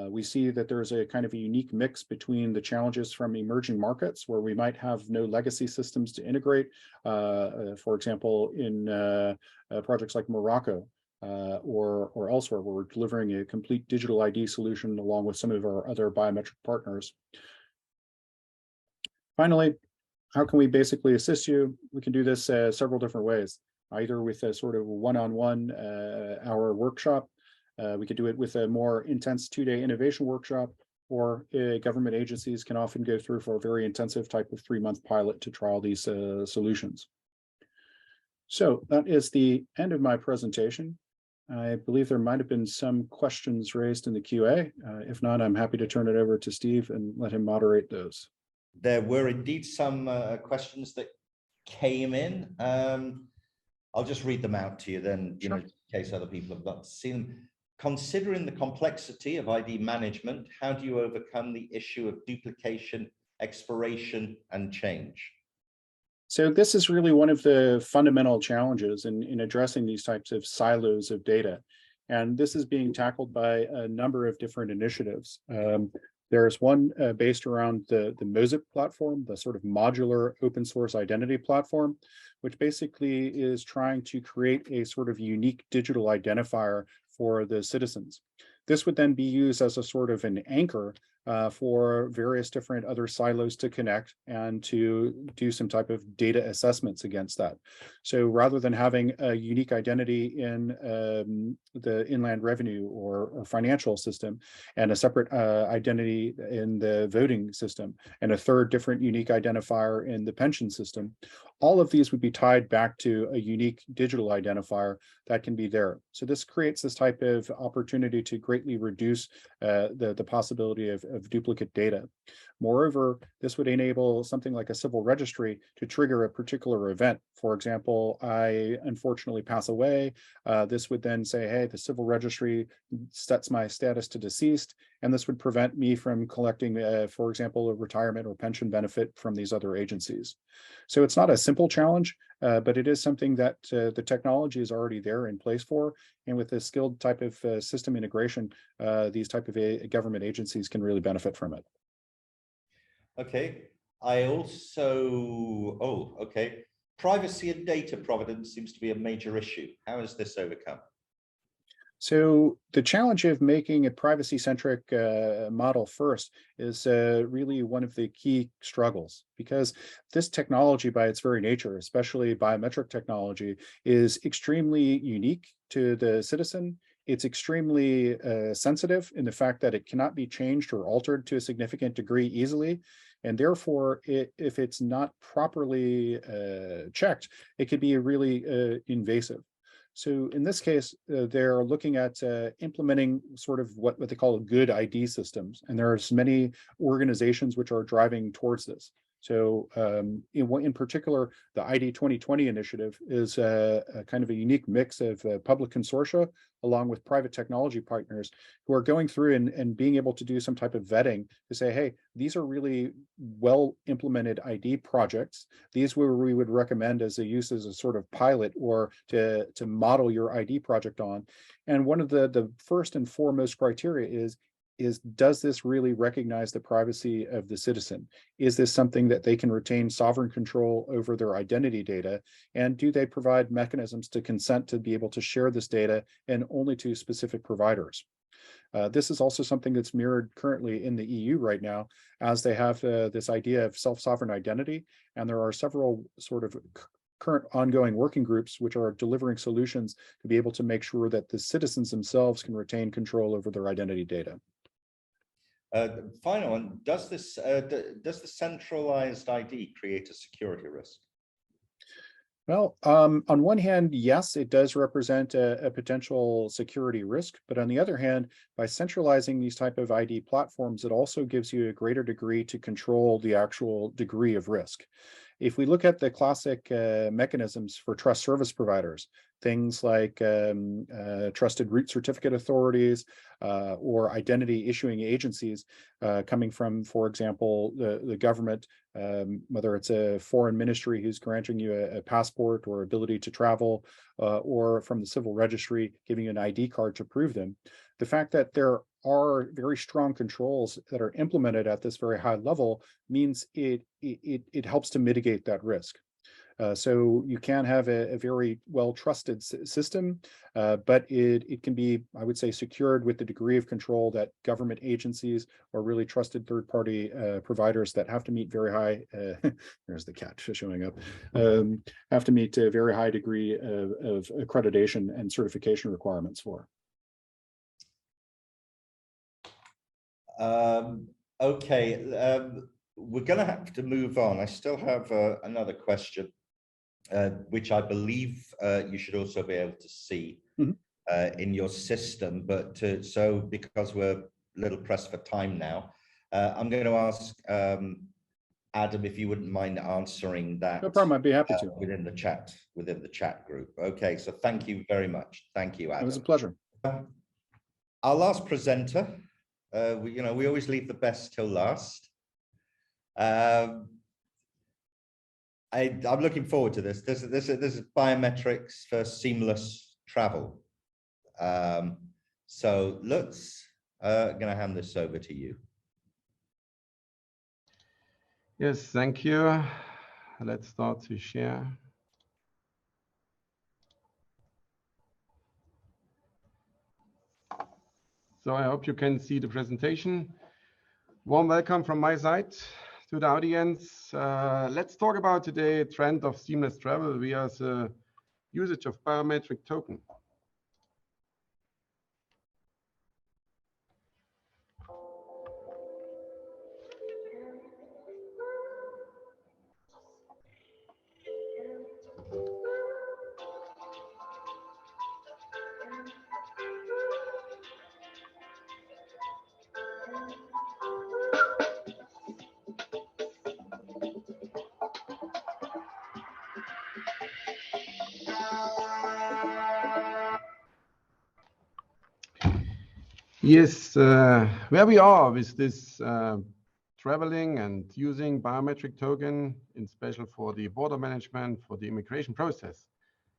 Speaker 6: We see that there's a kind of a unique mix between the challenges from emerging markets where we might have no legacy systems to integrate, for example, in projects like Morocco, or elsewhere, where we're delivering a complete digital ID solution along with some of our other biometric partners. Finally, how can we basically assist you? We can do this several different ways, either with a sort of one-on-one hour workshop. We could do it with a more intense 2-day innovation workshop, or government agencies can often go through for a very intensive type of 3-month pilot to trial these solutions. So that is the end of my presentation. I believe there might have been some questions raised in the QA. If not, I'm happy to turn it over to Steve and let him moderate those.
Speaker 1: There were indeed some questions that came in. I'll just read them out to you then,
Speaker 6: Sure.
Speaker 1: in case other people have not seen them. Considering the complexity of ID management, how do you overcome the issue of duplication, expiration, and change?
Speaker 6: So this is really one of the fundamental challenges in addressing these types of silos of data. And this is being tackled by a number of different initiatives. There's one based around the MOSIP platform, the sort of modular open source identity platform, which basically is trying to create a sort of unique digital identifier for the citizens. This would then be used as a sort of an anchor for various different other silos to connect and to do some type of data assessments against that. So rather than having a unique identity in the inland revenue or financial system, and a separate identity in the voting system, and a third different unique identifier in the pension system, all of these would be tied back to a unique digital identifier that can be there. So this creates this type of opportunity to greatly reduce the possibility of duplicate data. Moreover, this would enable something like a civil registry to trigger a particular event. For example, I unfortunately pass away. This would then say, hey, the civil registry sets my status to deceased, and this would prevent me from collecting, for example, a retirement or pension benefit from these other agencies. So it's not a simple challenge, but it is something that the technology is already there in place for. And with a skilled type of system integration, these type of government agencies can really benefit from it.
Speaker 1: Okay. Okay. Privacy and data provenance seems to be a major issue. How is this overcome?
Speaker 6: So the challenge of making a privacy-centric model first is really one of the key struggles, because this technology by its very nature, especially biometric technology, is extremely unique to the citizen. It's extremely sensitive in the fact that it cannot be changed or altered to a significant degree easily. And therefore, if it's not properly checked, it could be really invasive. So in this case, they're looking at implementing sort of what they call good ID systems. And there's many organizations which are driving towards this. So in particular, the ID 2020 initiative is a kind of a unique mix of public consortia along with private technology partners who are going through and being able to do some type of vetting to say, hey, these are really well implemented ID projects. These we would recommend as a use as a sort of pilot or to model your ID project on. And one of the first and foremost criteria is does this really recognize the privacy of the citizen? Is this something that they can retain sovereign control over their identity data? And do they provide mechanisms to consent to be able to share this data and only to specific providers? This is also something that's mirrored currently in the EU right now, as they have this idea of self-sovereign identity. And there are several sort of current ongoing working groups which are delivering solutions to be able to make sure that the citizens themselves can retain control over their identity data.
Speaker 1: Final one, does the centralized ID create a security risk?
Speaker 6: Well, on one hand, yes, it does represent a potential security risk. But on the other hand, by centralizing these type of ID platforms, it also gives you a greater degree to control the actual degree of risk. If we look at the classic mechanisms for trust service providers, things like trusted root certificate authorities or identity issuing agencies coming from, for example, the government, whether it's a foreign ministry who's granting you a passport or ability to travel, or from the civil registry giving you an ID card to prove them. The fact that there are very strong controls that are implemented at this very high level means it helps to mitigate that risk. So you can have a very well-trusted system, but it can be, I would say, secured with the degree of control that government agencies or really trusted third-party providers that have to meet very high, there's the cat showing up, have to meet a very high degree of accreditation and certification requirements for.
Speaker 1: Okay, we're going to have to move on. I still have another question, which I believe you should also be able to see in your system. But so because we're a little pressed for time now, I'm going to ask Adam if you wouldn't mind answering that.
Speaker 6: No problem. I'd be happy to
Speaker 1: within the chat group. Okay, so thank you very much. Thank you, Adam.
Speaker 6: It was a pleasure.
Speaker 1: Our last presenter. We always leave the best till last. I'm looking forward to this. This is biometrics for seamless travel. So let's going to hand this over to you.
Speaker 7: Yes, thank you. Let's start to share. So I hope you can see the presentation. Warm welcome from my side to the audience. Let's talk about today trend of seamless travel via the usage of biometric token. Yes, where we are with this traveling and using biometric token, in special for the border management, for the immigration process.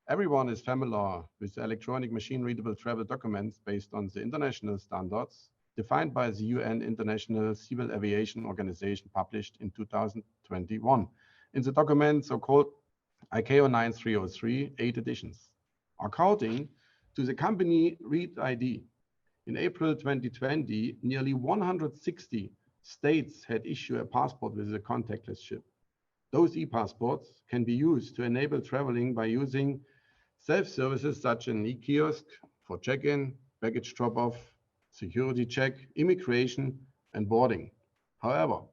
Speaker 7: Everyone is familiar with electronic machine-readable travel documents based on the international standards defined by the UN International Civil Aviation Organization, published in 2021. In the document, so-called ICAO 9303, 8 editions. According to the company Read ID, in April 2020, nearly 160 states had issued a passport with a contactless chip. Those e-passports can be used to enable traveling by using self-services such as an e-kiosk for check-in, baggage drop-off, security check, immigration, and boarding. However,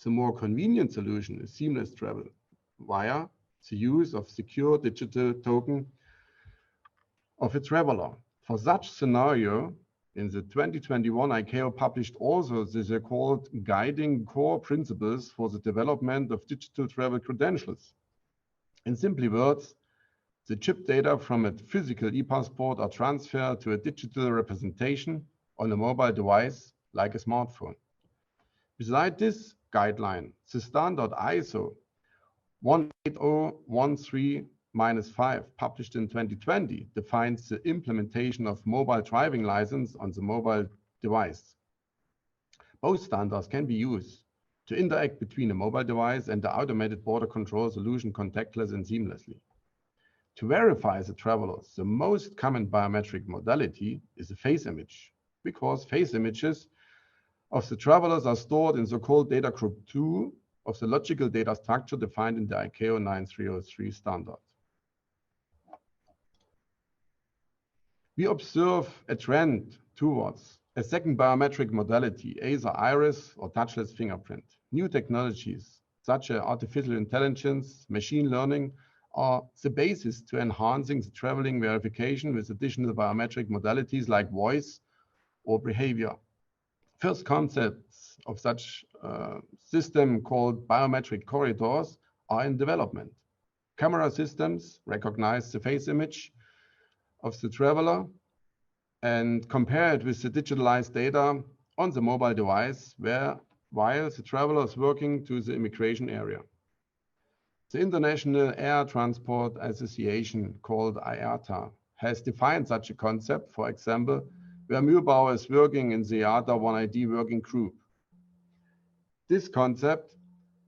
Speaker 7: the more convenient solution is seamless travel via the use of secure digital token of a traveler. For such scenario, in the 2021, ICAO published also the so-called guiding core principles for the development of digital travel credentials. In simple words, the chip data from a physical e-passport are transferred to a digital representation on a mobile device like a smartphone. Beside this guideline, the standard ISO 18013-5, published in 2020, defines the implementation of mobile driving license on the mobile device. Both standards can be used to interact between a mobile device and the automated border control solution contactless and seamlessly. To verify the travelers, the most common biometric modality is a face image, because face images of the travelers are stored in so-called data group 2 of the logical data structure defined in the ICAO 9303 standard. We observe a trend towards a second biometric modality, either iris or touchless fingerprint. New technologies such as artificial intelligence, machine learning are the basis to enhancing the traveling verification with additional biometric modalities like voice or behavior. First concepts of such system called biometric corridors are in development. Camera systems recognize the face image of the traveler and compare it with the digitalized data on the mobile device while the traveler is working to the immigration area. The International Air Transport Association, called IATA, has defined such a concept, for example, where Mühlbauer is working in the IATA 1ID working group. This concept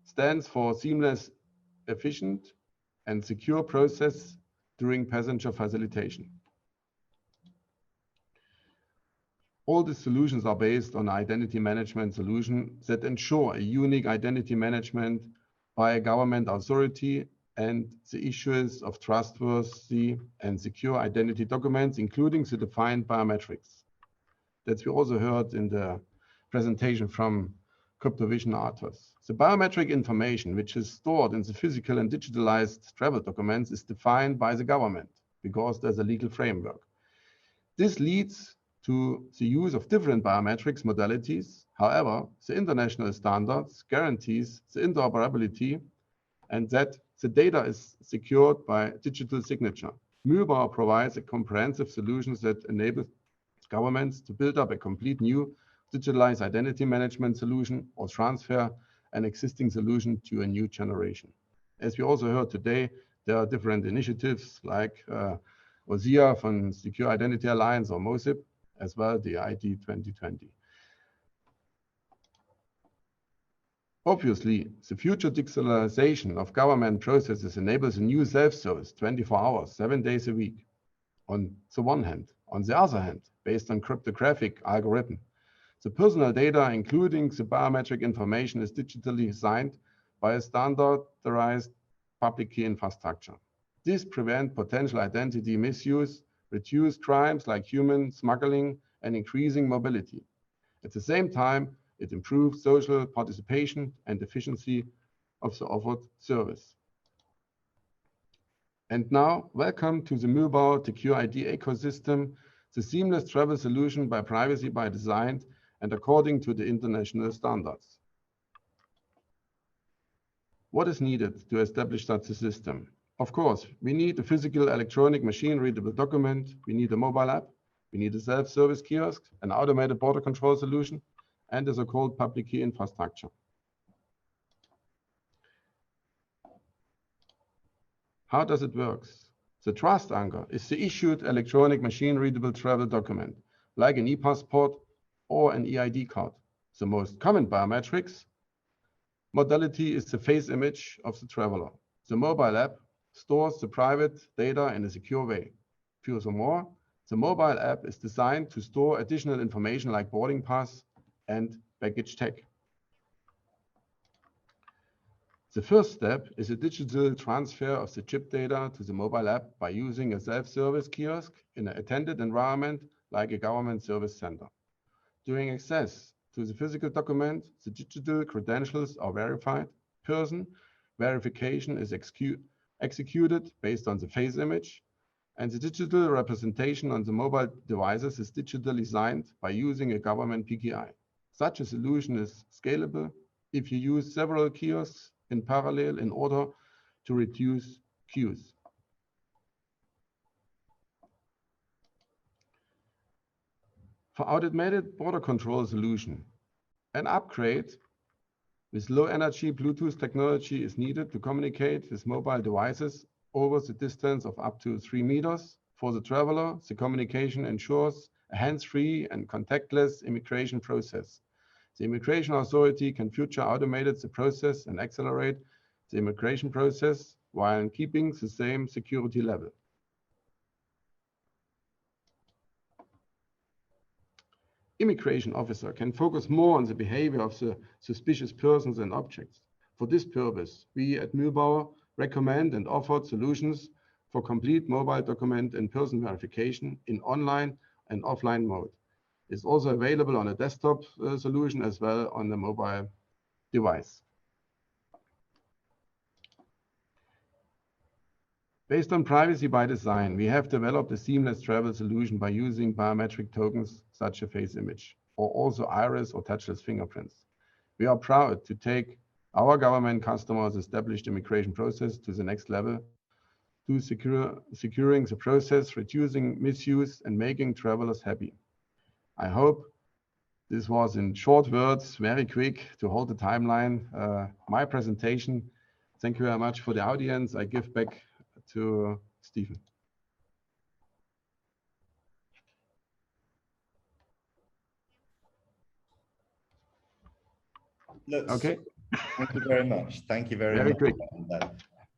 Speaker 7: stands for seamless, efficient, and secure process during passenger facilitation. All the solutions are based on identity management solution that ensure a unique identity management by a government authority and the issuance of trustworthy and secure identity documents, including the defined biometrics. That we also heard in the presentation from CryptoVision authors. The biometric information, which is stored in the physical and digitalized travel documents, is defined by the government because there's a legal framework. This leads to the use of different biometrics modalities. However, the international standards guarantees the interoperability and that the data is secured by digital signature. Mühlbauer provides a comprehensive solution that enables governments to build up a complete new digitalized identity management solution or transfer an existing solution to a new generation. As we also heard today, there are different initiatives like OSIA from Secure Identity Alliance or MOSIP, as well the OCT-2020. Obviously, the future digitalization of government processes enables a new self-service 24 hours, 7 days a week. On the one hand. On the other hand, based on cryptographic algorithm, the personal data, including the biometric information, is digitally signed by a standardized public key infrastructure. This prevents potential identity misuse, reduce crimes like human smuggling, and increasing mobility. At the same time, it improves social participation and efficiency of the offered service. And now, welcome to the Mühlbauer Secure ID ecosystem, the seamless travel solution by privacy by design and according to the international standards. What is needed to establish such a system? Of course, we need a physical electronic machine-readable document, we need a mobile app, we need a self-service kiosk, an automated border control solution, and a so-called public key infrastructure. How does it work? The trust anchor is the issued electronic machine-readable travel document, like an e-passport or an eID card. The most common biometrics modality is the face image of the traveler. The mobile app stores the private data in a secure way. Furthermore, the mobile app is designed to store additional information like boarding pass and baggage tag. The first step is a digital transfer of the chip data to the mobile app by using a self-service kiosk in an attended environment like a government service center. During access to the physical document, the digital credentials are verified. Person verification is executed based on the face image, and the digital representation on the mobile devices is digitally signed by using a government PKI. Such a solution is scalable if you use several kiosks in parallel in order to reduce queues. For automated border control solution, an upgrade with low energy Bluetooth technology is needed to communicate with mobile devices over the distance of up to 3 meters. For the traveler, the communication ensures a hands-free and contactless immigration process. The immigration authority can future automate the process and accelerate the immigration process while keeping the same security level. Immigration officer can focus more on the behavior of the suspicious persons and objects. For this purpose, we at Mühlbauer recommend and offer solutions for complete mobile document and person verification in online and offline mode. It's also available on a desktop solution as well on the mobile device. Based on privacy by design, we have developed a seamless travel solution by using biometric tokens such as face image, or also iris or touchless fingerprints. We are proud to take our government customers' established immigration process to the next level, to securing the process, reducing misuse, and making travelers happy. I hope this was in short words, very quick to hold the timeline. My presentation. Thank you very much for the audience. I give back to Stephen.
Speaker 1: Okay. Thank you very much. Thank you very much.
Speaker 7: Quick.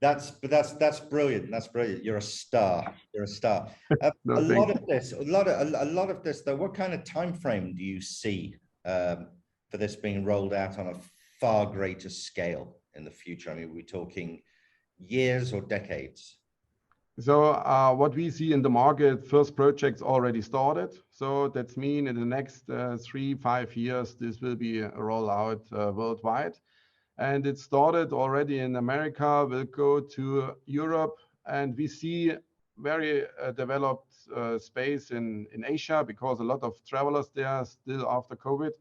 Speaker 1: That's brilliant. That's brilliant. You're a star. You're a star.
Speaker 7: No,
Speaker 1: a lot
Speaker 7: thanks.
Speaker 1: of this, a lot of this, though. What kind of time frame do you see for this being rolled out on a far greater scale in the future? I mean, we're talking years or decades.
Speaker 7: So what we see in the market, first projects already started. So that means in the next 3-5 years, this will be a rollout worldwide. And it started already in America, will go to Europe. And we see very developed space in Asia because a lot of travelers there still after COVID.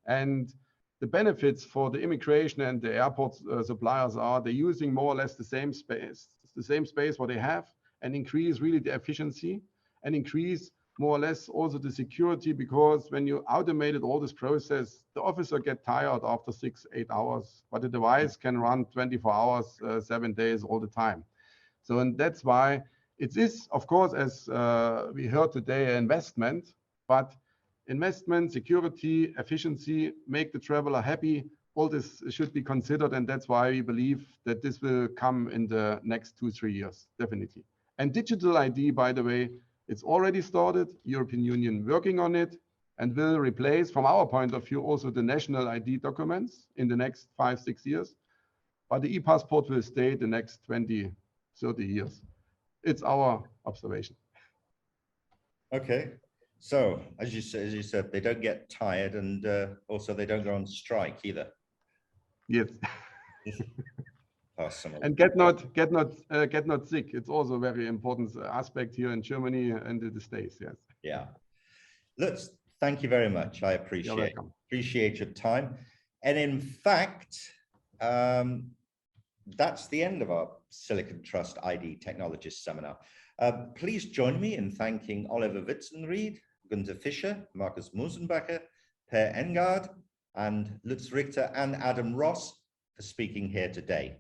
Speaker 7: And the benefits for the immigration and the airport suppliers are they're using more or less the same space what they have, and increase really the efficiency and increase more or less also the security, because when you automated all this process, the officer get tired after 6-8 hours, but the device can run 24 hours, 7 days all the time. So, and that's why it is, of course, as we heard today, an investment, but investment, security, efficiency, make the traveler happy, all this should be considered. And that's why we believe that this will come in the next 2-3 years, definitely. And digital ID, by the way, it's already started, European Union working on it, and will replace, from our point of view, also the national ID documents in the next 5-6 years. But the e-passport will stay the next 20-30 years. It's our observation.
Speaker 1: Okay. So, as you said, they don't get tired, and also they don't go on strike either.
Speaker 7: Yes.
Speaker 1: Personally.
Speaker 7: And get not sick. It's also a very important aspect here in Germany and in the States. Yes.
Speaker 1: Yeah. Let's thank you very much. I appreciate your time. And in fact, that's the end of our Silicon Trust ID Technologist seminar. Please join me in thanking Oliver Witzenried, Gunther Fischer, Markus Musenbacher, Per Engard, and Lutz Richter and Adam Ross for speaking here today.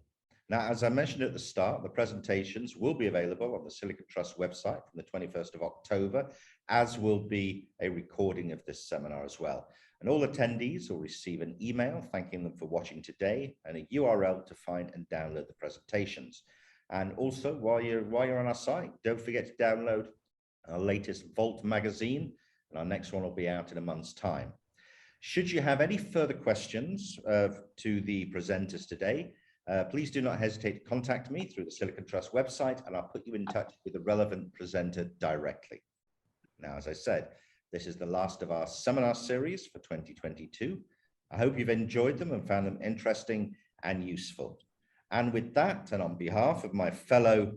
Speaker 1: Now, as I mentioned at the start, the presentations will be available on the Silicon Trust website from the 21st of October, as will be a recording of this seminar as well. And all attendees will receive an email thanking them for watching today and a URL to find and download the presentations. And also, while you're on our site, don't forget to download our latest Vault magazine, and our next one will be out in a month's time. Should you have any further questions to the presenters today, please do not hesitate to contact me through the Silicon Trust website, and I'll put you in touch with the relevant presenter directly. Now, as I said, this is the last of our seminar series for 2022. I hope you've enjoyed them and found them interesting and useful. And with that, and on behalf of my fellow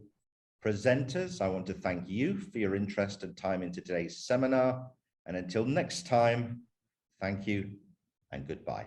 Speaker 1: presenters, I want to thank you for your interest and time in today's seminar. And until next time, thank you and goodbye.